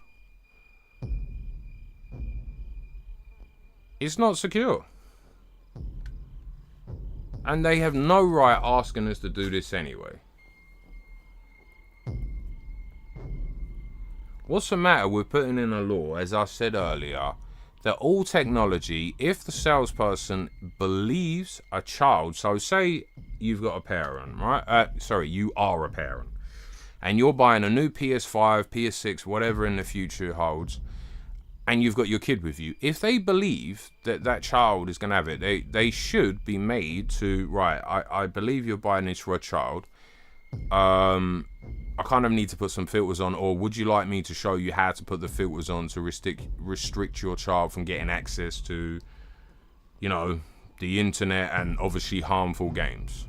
[SPEAKER 1] It's not secure. And they have no right asking us to do this anyway. What's the matter with putting in a law, as I said earlier, that all technology, if the salesperson believes a child, so say you've got a parent, right? You are a parent, and you're buying a new PS5, PS6, whatever in the future holds, and you've got your kid with you. If they believe that that child is going to have it, they should be made to, right, I believe you're buying this for a child. I kind of need to put some filters on, or would you like me to show you how to put the filters on to restrict your child from getting access to, you know, the internet and obviously harmful games?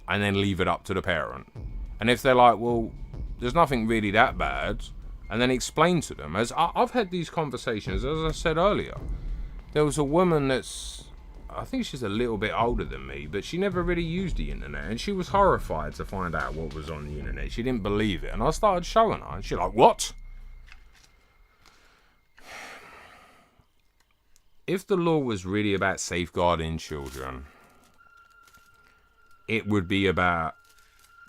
[SPEAKER 1] And then leave it up to the parent. And if they're like, well, there's nothing really that bad, and then explain to them. As I've had these conversations, as I said earlier. There was a woman that's, I think she's a little bit older than me, but she never really used the internet, and she was horrified to find out what was on the internet. She didn't believe it, and I started showing her, and she's like, what? If the law was really about safeguarding children, it would be about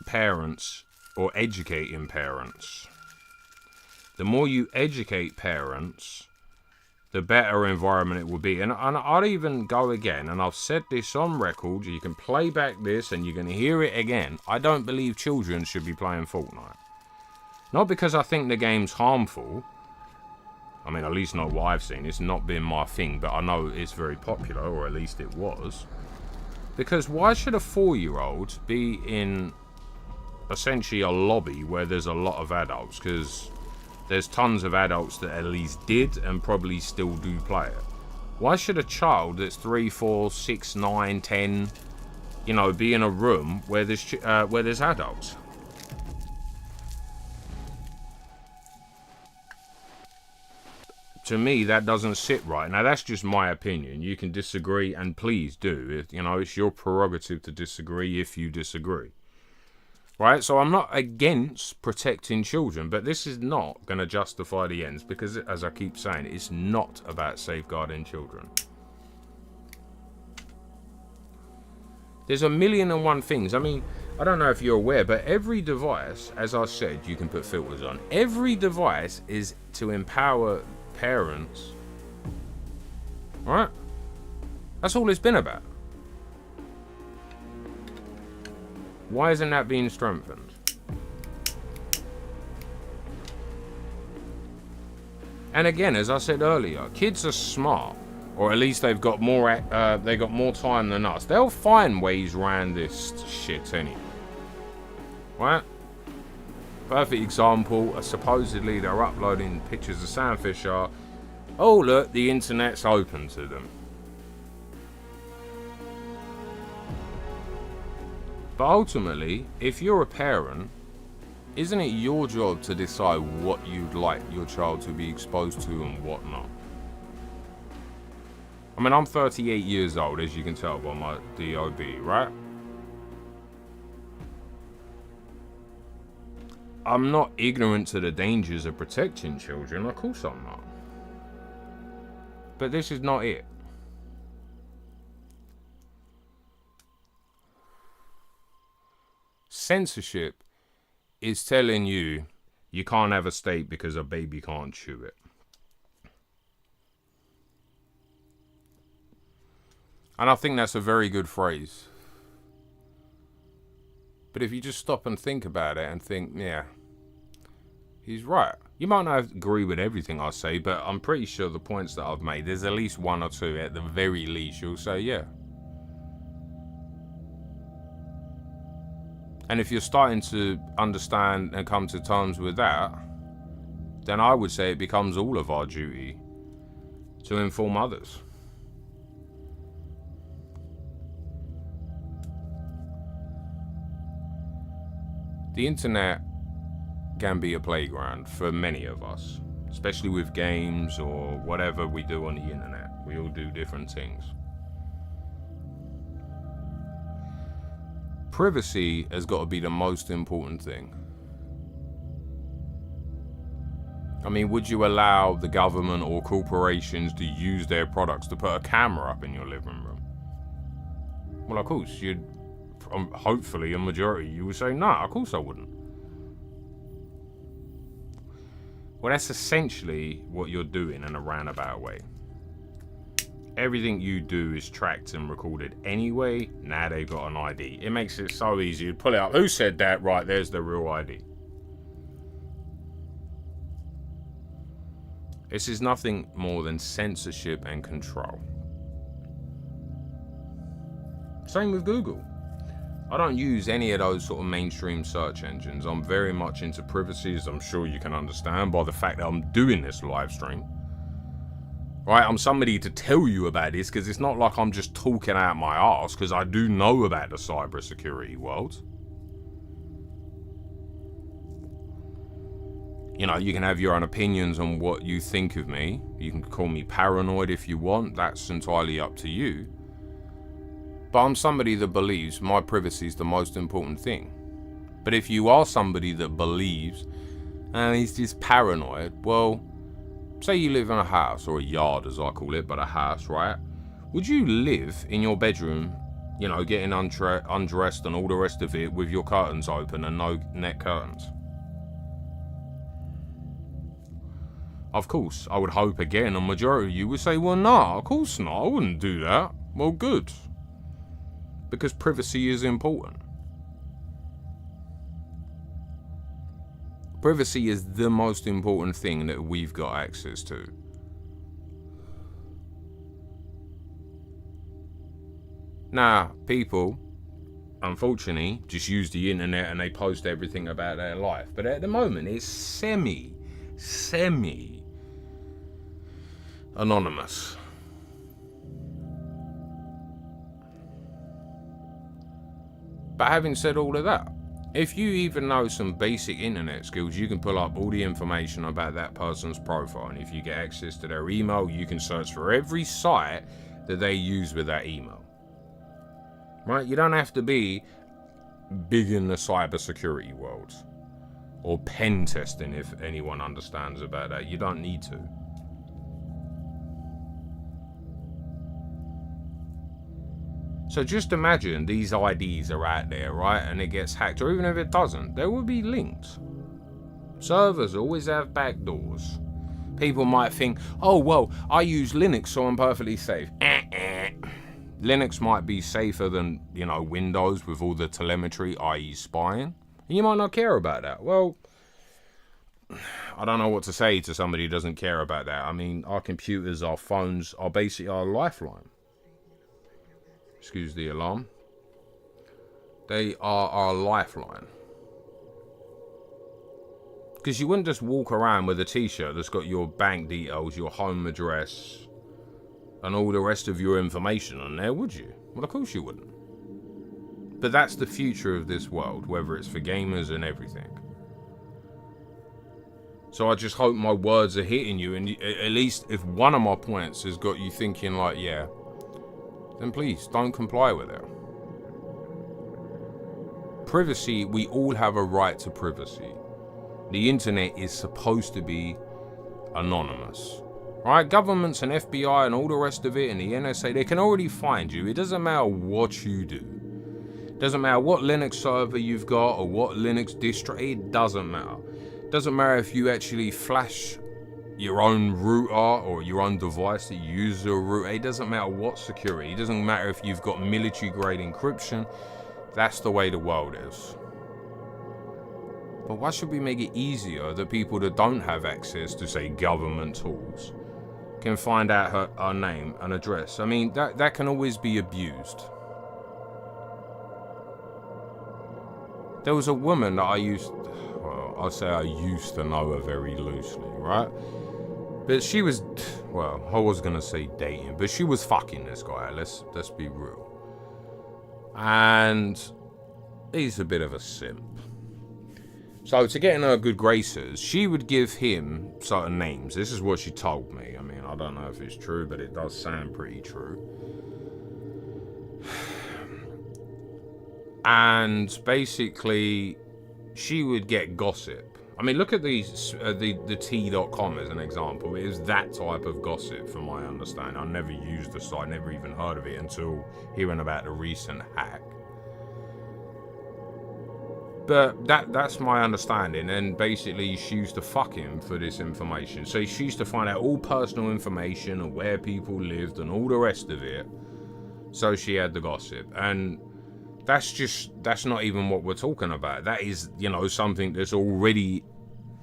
[SPEAKER 1] parents or educating parents. The more you educate parents, the better environment it will be. And I'd even go again, and I've said this on record, you can play back this and you can hear it again. I don't believe children should be playing Fortnite. Not because I think the game's harmful. I mean, at least not what I've seen. It's not been my thing, but I know it's very popular, or at least it was. Because why should a 4-year-old be in essentially a lobby where there's a lot of adults? Because there's tons of adults that at least did and probably still do play it. Why should a child that's 3, 4, 6, 9, 10, you know, be in a room where there's adults? To me, that doesn't sit right. Now, that's just my opinion. You can disagree, and please do. You know, it's your prerogative to disagree if you disagree. Right, so I'm not against protecting children, but this is not going to justify the ends, because, as I keep saying, it's not about safeguarding children. There's 1,000,001 things. I mean, I don't know if you're aware, but every device, as I said, you can put filters on. Every device is to empower parents. Right? That's all it's been about. Why isn't that being strengthened? And again, as I said earlier, kids are smart, or at least they've got more time than us. They'll find ways around this shit anyway. Right? Perfect example. Supposedly they're uploading pictures of Sam Fisher. Oh look, the internet's open to them. But ultimately, if you're a parent, isn't it your job to decide what you'd like your child to be exposed to and what not? I mean, I'm 38 years old, as you can tell by my DOB, right? I'm not ignorant to the dangers of protecting children, of course I'm not. But this is not it. Censorship is telling you you can't have a steak because a baby can't chew it. And I think that's a very good phrase. But if you just stop and think about it and think, yeah, he's right. You might not agree with everything I say, but I'm pretty sure the points that I've made, there's at least one or two at the very least you'll say, yeah. And if you're starting to understand and come to terms with that, then I would say it becomes all of our duty to inform others. The internet can be a playground for many of us, especially with games or whatever we do on the internet. We all do different things. Privacy has got to be the most important thing. I mean, would you allow the government or corporations to use their products to put a camera up in your living room? Well, of course, hopefully a majority you would say, no, of course I wouldn't. Well, that's essentially what you're doing in a roundabout way. Everything you do is tracked and recorded anyway. Now they've got an ID. It makes it so easy. You pull it up. Who said that? Right, there's the real ID. This is nothing more than censorship and control. Same with Google. I don't use any of those sort of mainstream search engines. I'm very much into privacy, as I'm sure you can understand by the fact that I'm doing this live stream. Right, I'm somebody to tell you about this, because it's not like I'm just talking out my arse, because I do know about the cybersecurity world. You know, you can have your own opinions on what you think of me. You can call me paranoid if you want. That's entirely up to you. But I'm somebody that believes my privacy is the most important thing. But if you are somebody that believes, and he's just paranoid, well, say you live in a house, or a yard as I call it, but a house, right? Would you live in your bedroom, you know, getting undressed and all the rest of it with your curtains open and no net curtains? Of course, I would hope again a majority of you would say, well, nah, of course not, I wouldn't do that. Well, good. Because privacy is important. Privacy is the most important thing that we've got access to. Now, people, unfortunately, just use the internet and they post everything about their life. But at the moment, it's semi anonymous. But having said all of that, if you even know some basic internet skills, you can pull up all the information about that person's profile. And if you get access to their email, you can search for every site that they use with that email. Right? You don't have to be big in the cybersecurity world. Or pen testing, if anyone understands about that. You don't need to. So just imagine these IDs are out there, right? And it gets hacked, or even if it doesn't, there will be links. Servers always have backdoors. People might think, oh, well, I use Linux, so I'm perfectly safe. Linux might be safer than, you know, Windows with all the telemetry, i.e. spying. And you might not care about that. Well, I don't know what to say to somebody who doesn't care about that. I mean, our computers, our phones are basically our lifeline. Excuse the alarm. They are our lifeline. Because you wouldn't just walk around with a t-shirt that's got your bank details, your home address, and all the rest of your information on there, would you? Well, of course you wouldn't. But that's the future of this world, whether it's for gamers and everything. So I just hope my words are hitting you, and at least if one of my points has got you thinking like, yeah, then please don't comply with it. Privacy, we all have a right to privacy. The internet is supposed to be anonymous. Right? Governments and FBI and all the rest of it and the NSA, they can already find you. It doesn't matter what you do. It doesn't matter what Linux server you've got or what Linux distro, it doesn't matter. It doesn't matter if you actually flash your own router or your own device that you use as a router. It doesn't matter what security. It doesn't matter if you've got military grade encryption. That's the way the world is. But why should we make it easier that people that don't have access to, say, government tools can find out her name and address? I mean, that can always be abused. There was a woman that I used to know her very loosely, right? But she was, well, I was gonna say dating, but she was fucking this guy, let's be real. And he's a bit of a simp. So to get in her good graces, she would give him certain names. This is what she told me. I mean, I don't know if it's true, but it does sound pretty true. And basically, she would get gossip. I mean, look at these, the T.com as an example. It is that type of gossip, from my understanding. I never used the site, never even heard of it until hearing about the recent hack. But that's my understanding, and basically she used to fuck him for this information. So she used to find out all personal information and where people lived and all the rest of it. So she had the gossip, and that's not even what we're talking about. That is, you know, something that's already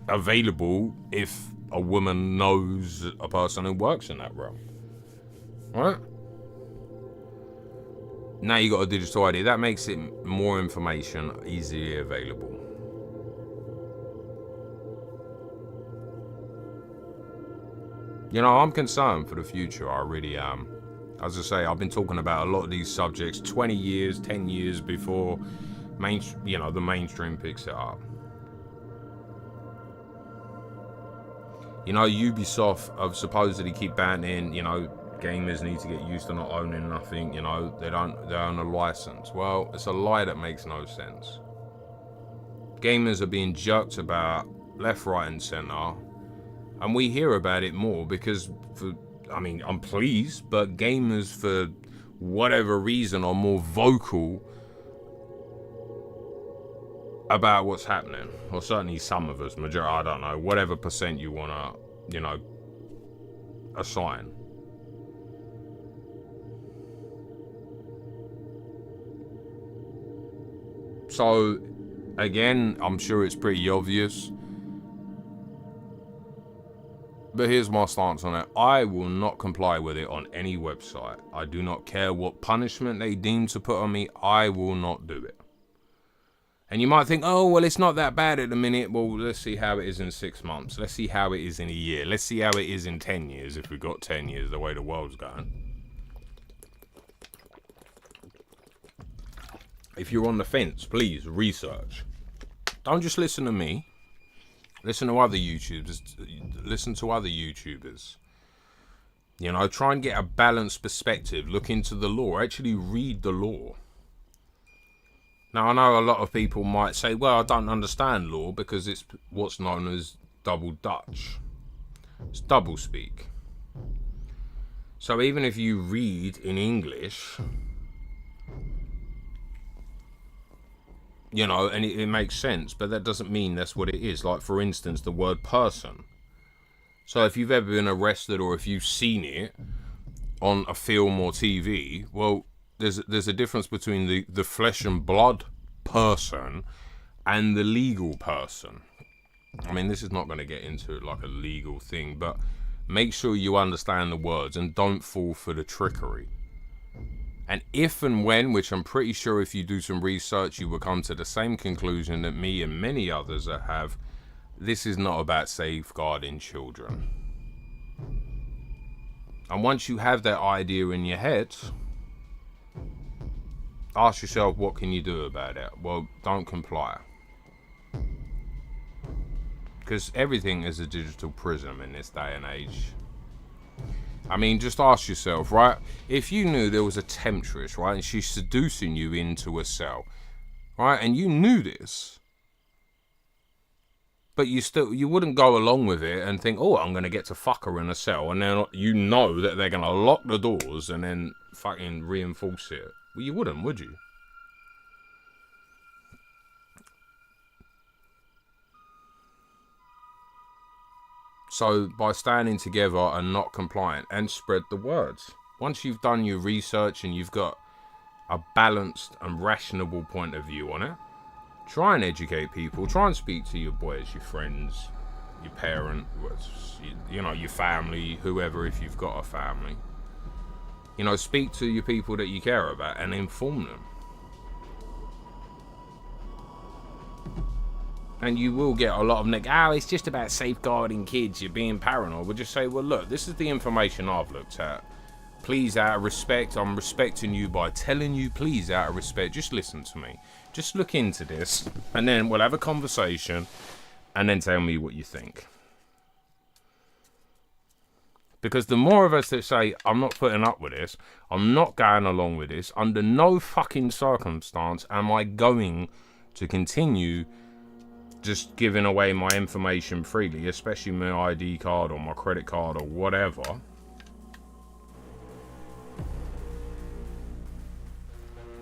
[SPEAKER 1] available if a woman knows a person who works in that realm, right? Now you got a digital ID. That makes it more information easily available. You know, I'm concerned for the future. I really am. As I say, I've been talking about a lot of these subjects 20 years, 10 years before the mainstream picks it up. You know, Ubisoft have supposedly keep banning, gamers need to get used to not owning nothing, they own a license. Well, it's a lie that makes no sense. Gamers are being jerked about left, right and centre, and we hear about it more because, I'm pleased, but gamers for whatever reason are more vocal about what's happening. Or certainly some of us, majority, I don't know, whatever percent you want to, assign. So, again, I'm sure it's pretty obvious. But here's my stance on it. I will not comply with it on any website. I do not care what punishment they deem to put on me. I will not do it. And you might think, oh, well, it's not that bad at the minute. Well, let's see how it is in 6 months. Let's see how it is in a year. Let's see how it is in 10 years, if we've got 10 years, the way the world's going. If you're on the fence, please research. Don't just listen to me. Listen to other YouTubers. Listen to other YouTubers. Try and get a balanced perspective. Look into the law. Actually read the law. Now, I know a lot of people might say, well, I don't understand law because it's what's known as double Dutch. It's double speak. So even if you read in English, and it makes sense, but that doesn't mean that's what it is. Like, for instance, the word person. So if you've ever been arrested or if you've seen it on a film or TV, well, there's a difference between the flesh and blood person and the legal person. I mean, this is not going to get into like a legal thing, but make sure you understand the words and don't fall for the trickery. And if and when, which I'm pretty sure if you do some research, you will come to the same conclusion that me and many others that have, this is not about safeguarding children. And once you have that idea in your head, ask yourself, what can you do about it? Well, don't comply. Because everything is a digital prism in this day and age. I mean, just ask yourself, right? If you knew there was a temptress, right, and she's seducing you into a cell, right, and you knew this, but you wouldn't go along with it and think, oh, I'm going to get to fuck her in a cell, and then you know that they're going to lock the doors and then fucking reinforce it. Well, you wouldn't, would you? So by standing together and not compliant, and spread the words. Once you've done your research and you've got a balanced and rational point of view on it, try and educate people. Try and speak to your boys, your friends, your parent, your family, whoever, if you've got a family. Speak to your people that you care about and inform them. And you will get a lot of it's just about safeguarding kids, you're being paranoid. We'll just say, well, look, this is the information I've looked at. Please, out of respect, I'm respecting you by telling you, please, out of respect, just listen to me. Just look into this, and then we'll have a conversation, and then tell me what you think. Because the more of us that say, I'm not putting up with this, I'm not going along with this, under no fucking circumstance am I going to continue just giving away my information freely, especially my ID card or my credit card or whatever.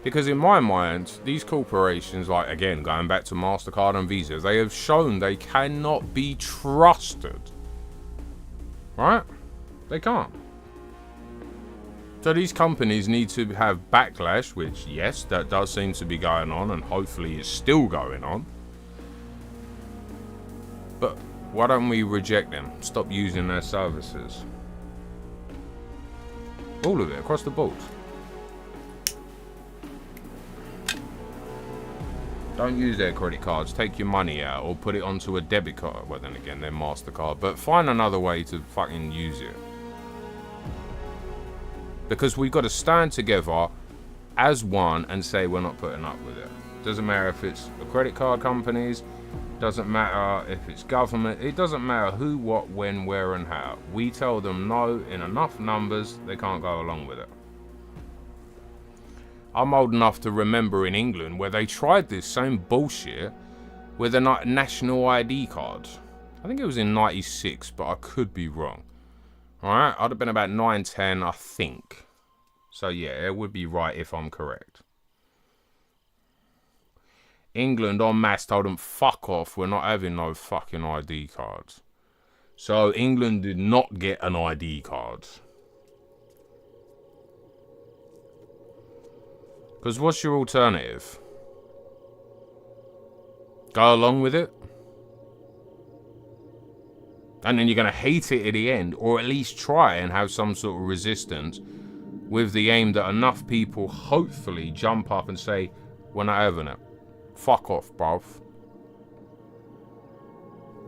[SPEAKER 1] Because in my mind, these corporations, like, again, going back to MasterCard and Visa, they have shown they cannot be trusted. Right? They can't. So these companies need to have backlash, which, yes, that does seem to be going on, and hopefully it's still going on. But why don't we reject them? Stop using their services. All of it, across the board. Don't use their credit cards. Take your money out or put it onto a debit card. Well, then again, they're MasterCard. But find another way to fucking use it. Because we've got to stand together as one and say we're not putting up with it. Doesn't matter if it's the credit card companies. Doesn't matter if it's government. It doesn't matter who, what, when, where, and how. We tell them no in enough numbers, they can't go along with it. I'm old enough to remember in England where they tried this same bullshit with a national ID card. I think it was in 96, but I could be wrong. Alright, I'd have been about 9, 10, I think. So yeah, it would be right if I'm correct. England en masse told them, fuck off, we're not having no fucking ID cards. So England did not get an ID card. Because what's your alternative? Go along with it? And then you're going to hate it at the end, or at least try and have some sort of resistance with the aim that enough people hopefully jump up and say, we're not having it. Fuck off, bruv.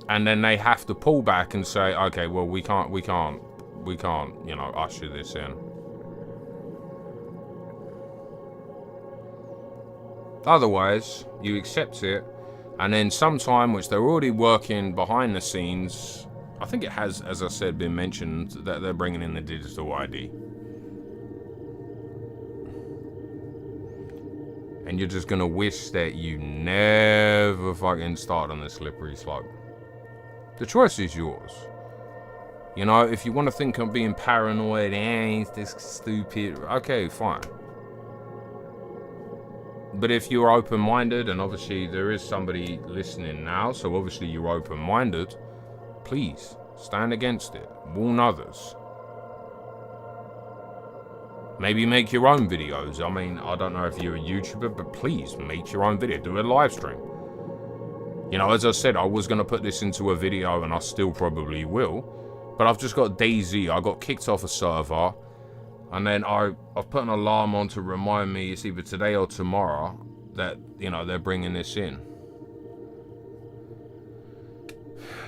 [SPEAKER 1] And then they have to pull back and say, okay, well, we can't, you know, usher this in. Otherwise, you accept it, and then sometime, which they're already working behind the scenes, I think it has, as I said, been mentioned that they're bringing in the digital ID. And you're just gonna wish that you never fucking start on the slippery slope. The choice is yours. You know, if you want to think I'm being paranoid, it's this stupid, okay, fine. But if you're open-minded, and obviously there is somebody listening now, so obviously you're open-minded, please stand against it. Warn others. Maybe make your own videos. I mean, I don't know if you're a YouTuber, but please make your own video. Do a live stream. You know, as I said, I was going to put this into a video, and I still probably will. But I've just got DayZ. I got kicked off a server. And then I've put an alarm on to remind me it's either today or tomorrow that, you know, they're bringing this in.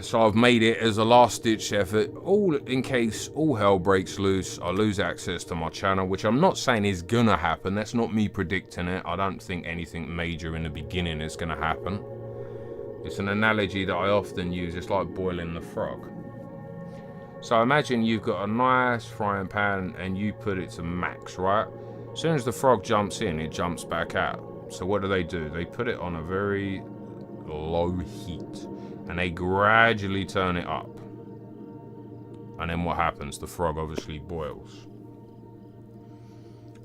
[SPEAKER 1] So I've made it as a last-ditch effort, all in case all hell breaks loose, I lose access to my channel, which I'm not saying is gonna happen. That's not me predicting it. I don't think anything major in the beginning is gonna happen. It's an analogy that I often use. It's like boiling the frog. So imagine you've got a nice frying pan and you put it to max, right? As soon as the frog jumps in, it jumps back out. So what do? They put it on a very low heat and they gradually turn it up. And then what happens? The frog obviously boils.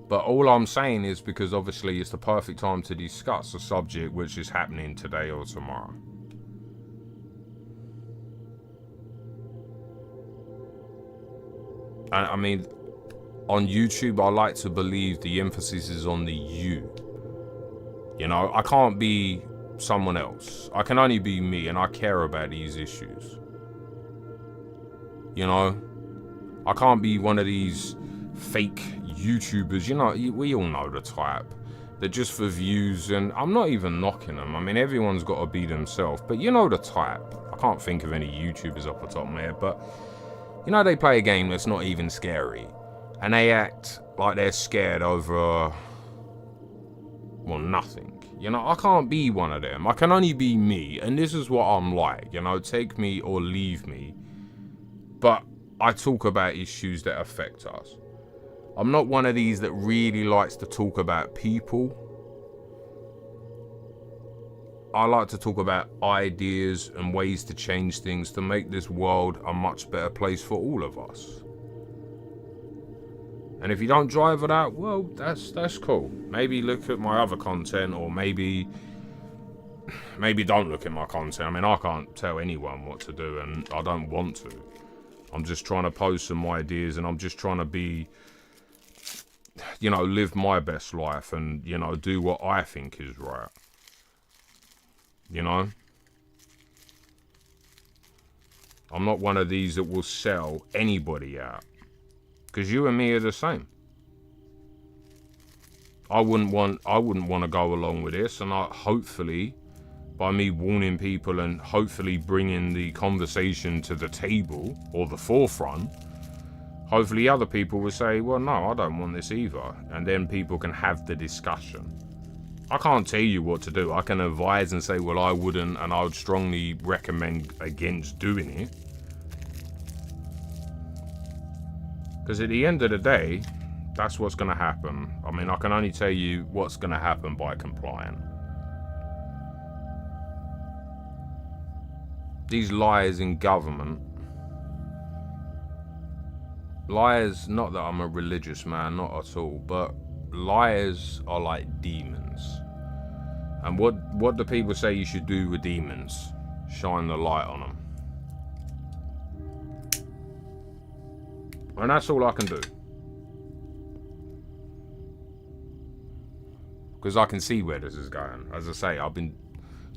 [SPEAKER 1] But all I'm saying is because obviously it's the perfect time to discuss a subject which is happening today or tomorrow. I mean, on YouTube, I like to believe the emphasis is on the you. You know, I can't be someone else. I can only be me, and I care about these issues. You know, I can't be one of these fake YouTubers. You know, we all know the type. They're just for views, and I'm not even knocking them. I mean, everyone's got to be themselves, but you know the type. I can't think of any YouTubers off the top of my head, but you know, they play a game that's not even scary. And they act like they're scared over, well, nothing. You know, I can't be one of them. I can only be me. And this is what I'm like. You know, take me or leave me. But I talk about issues that affect us. I'm not one of these that really likes to talk about people. I like to talk about ideas and ways to change things to make this world a much better place for all of us. And if you don't drive with that, well, that's cool. Maybe look at my other content, or maybe don't look at my content. I mean, I can't tell anyone what to do, and I don't want to. I'm just trying to post some ideas, and I'm just trying to be, you know, live my best life and, you know, do what I think is right. You know, I'm not one of these that will sell anybody out, because you and me are the same. I wouldn't want to go along with this, and hopefully, by me warning people and hopefully bringing the conversation to the table or the forefront, hopefully other people will say, well, no, I don't want this either, and then people can have the discussion. I can't tell you what to do. I can advise and say, well, I wouldn't, and I would strongly recommend against doing it. Because at the end of the day, that's what's going to happen. I mean, I can only tell you what's going to happen by complying. These liars in government. Liars, not that I'm a religious man, not at all, but liars are like demons. And what do people say you should do with demons? Shine the light on them. And that's all I can do. Because I can see where this is going. As I say, I've been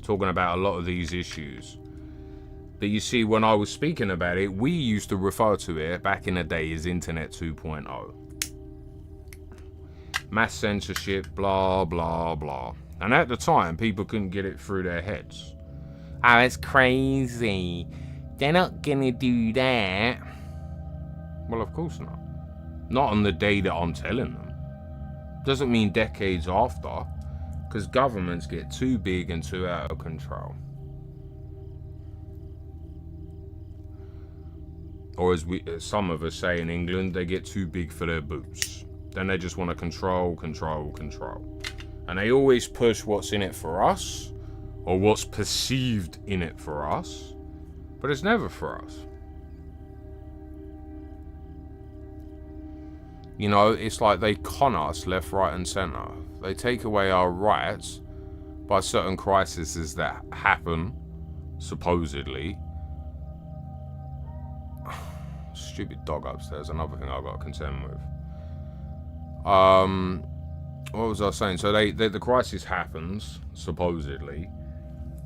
[SPEAKER 1] talking about a lot of these issues. But you see, when I was speaking about it, we used to refer to it back in the day as Internet 2.0. Mass censorship, blah, blah, blah. And at the time, people couldn't get it through their heads. Oh, it's crazy. They're not gonna do that. Well, of course not. Not on the day that I'm telling them. Doesn't mean decades after, because governments get too big and too out of control. Or as some of us say in England, they get too big for their boots. Then they just want to control, control, control. And they always push what's in it for us, or what's perceived in it for us, but it's never for us. You know, it's like they con us left, right, and center. They take away our rights by certain crises that happen, supposedly. Stupid dog upstairs, another thing I've got to contend with. What was I saying? So the crisis happens, supposedly.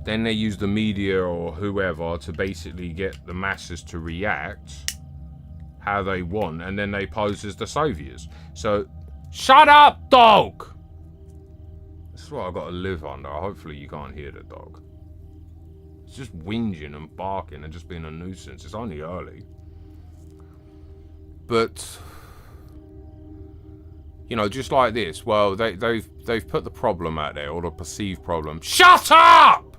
[SPEAKER 1] Then they use the media or whoever to basically get the masses to react how they want, and then they pose as the saviors. So, shut up, dog! This is what I've got to live under. Hopefully you can't hear the dog. It's just whinging and barking and just being a nuisance. It's only early. But, you know, just like this, well, they've put the problem out there, or the perceived problem. Shut up!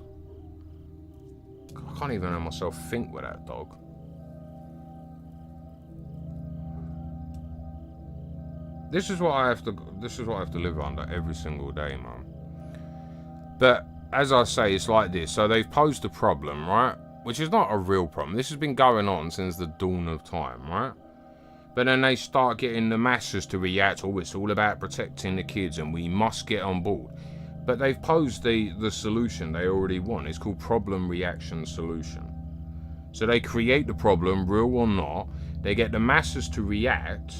[SPEAKER 1] I can't even let myself think with that dog. This is what I have to live under every single day, man. But as I say, it's like this. So they've posed a problem, right? Which is not a real problem. This has been going on since the dawn of time, right? But then they start getting the masses to react. Oh, it's all about protecting the kids and we must get on board. But they've posed the solution they already want. It's called problem, reaction, solution. So they create the problem, real or not. They get the masses to react.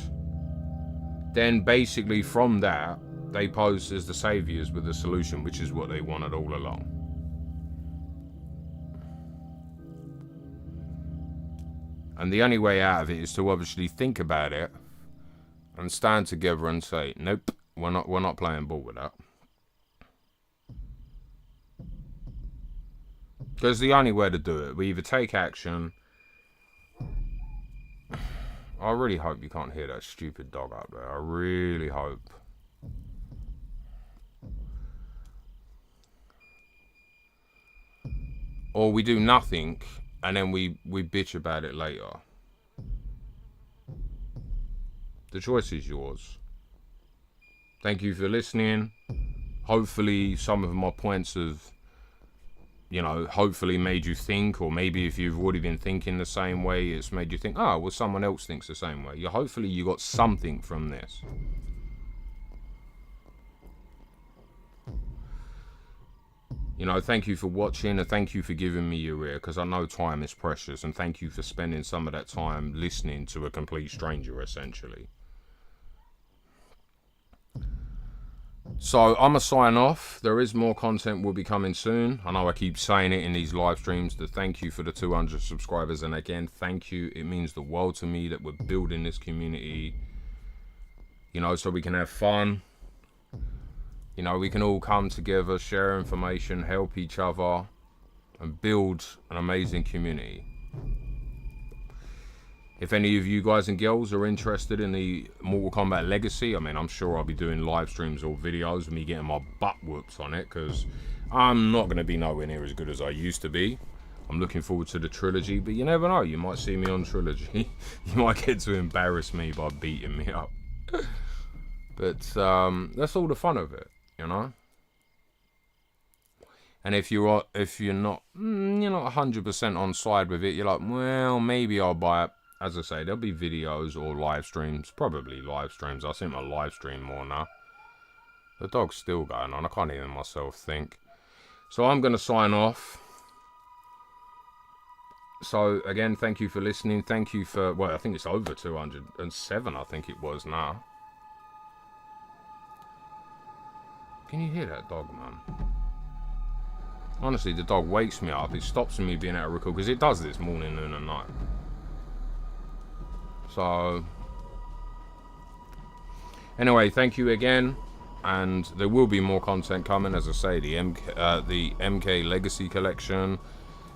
[SPEAKER 1] Then basically from that, they pose as the saviors with the solution, which is what they wanted all along. And the only way out of it is to obviously think about it and stand together and say, nope, we're not playing ball with that. Because the only way to do it, we either take action. I really hope you can't hear that stupid dog up there. I really hope. Or we do nothing and then we bitch about it later. The choice is yours. Thank you for listening. Hopefully some of my points have, you know, hopefully made you think, or maybe if you've already been thinking the same way, it's made you think, oh, well, someone else thinks the same way. Hopefully you got something from this. You know, thank you for watching, and thank you for giving me your ear, because I know time is precious, and thank you for spending some of that time listening to a complete stranger, essentially. So I'm gonna sign off. There is more content will be coming soon. I know I keep saying it in these live streams. To thank you for the 200 subscribers, and again, thank you. It means the world to me that we're building this community, you know, so we can have fun. You know, we can all come together, share information, help each other, and build an amazing community. If any of you guys and girls are interested in the Mortal Kombat Legacy, I mean, I'm sure I'll be doing live streams or videos of me getting my butt whooped on it, because I'm not going to be nowhere near as good as I used to be. I'm looking forward to the trilogy, but you never know. You might see me on trilogy. You might get to embarrass me by beating me up. But that's all the fun of it, you know. And if you're not 100% on side with it, you're like, well, maybe I'll buy it. As I say, there'll be videos or live streams. Probably live streams. I think my live stream more now. The dog's still going on. I can't even myself think. So I'm going to sign off. So again, thank you for listening. Thank you for, well, I think it's over 207, I think it was now. Can you hear that dog, man? Honestly, the dog wakes me up. It stops me being able to record, because it does this morning, noon and night. So anyway, thank you again, and there will be more content coming. As I say, the MK Legacy Collection.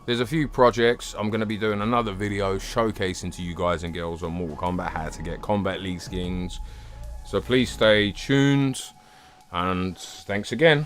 [SPEAKER 1] There's a few projects. I'm going to be doing another video showcasing to you guys and girls on Mortal Kombat how to get Combat League skins. So please stay tuned, and thanks again.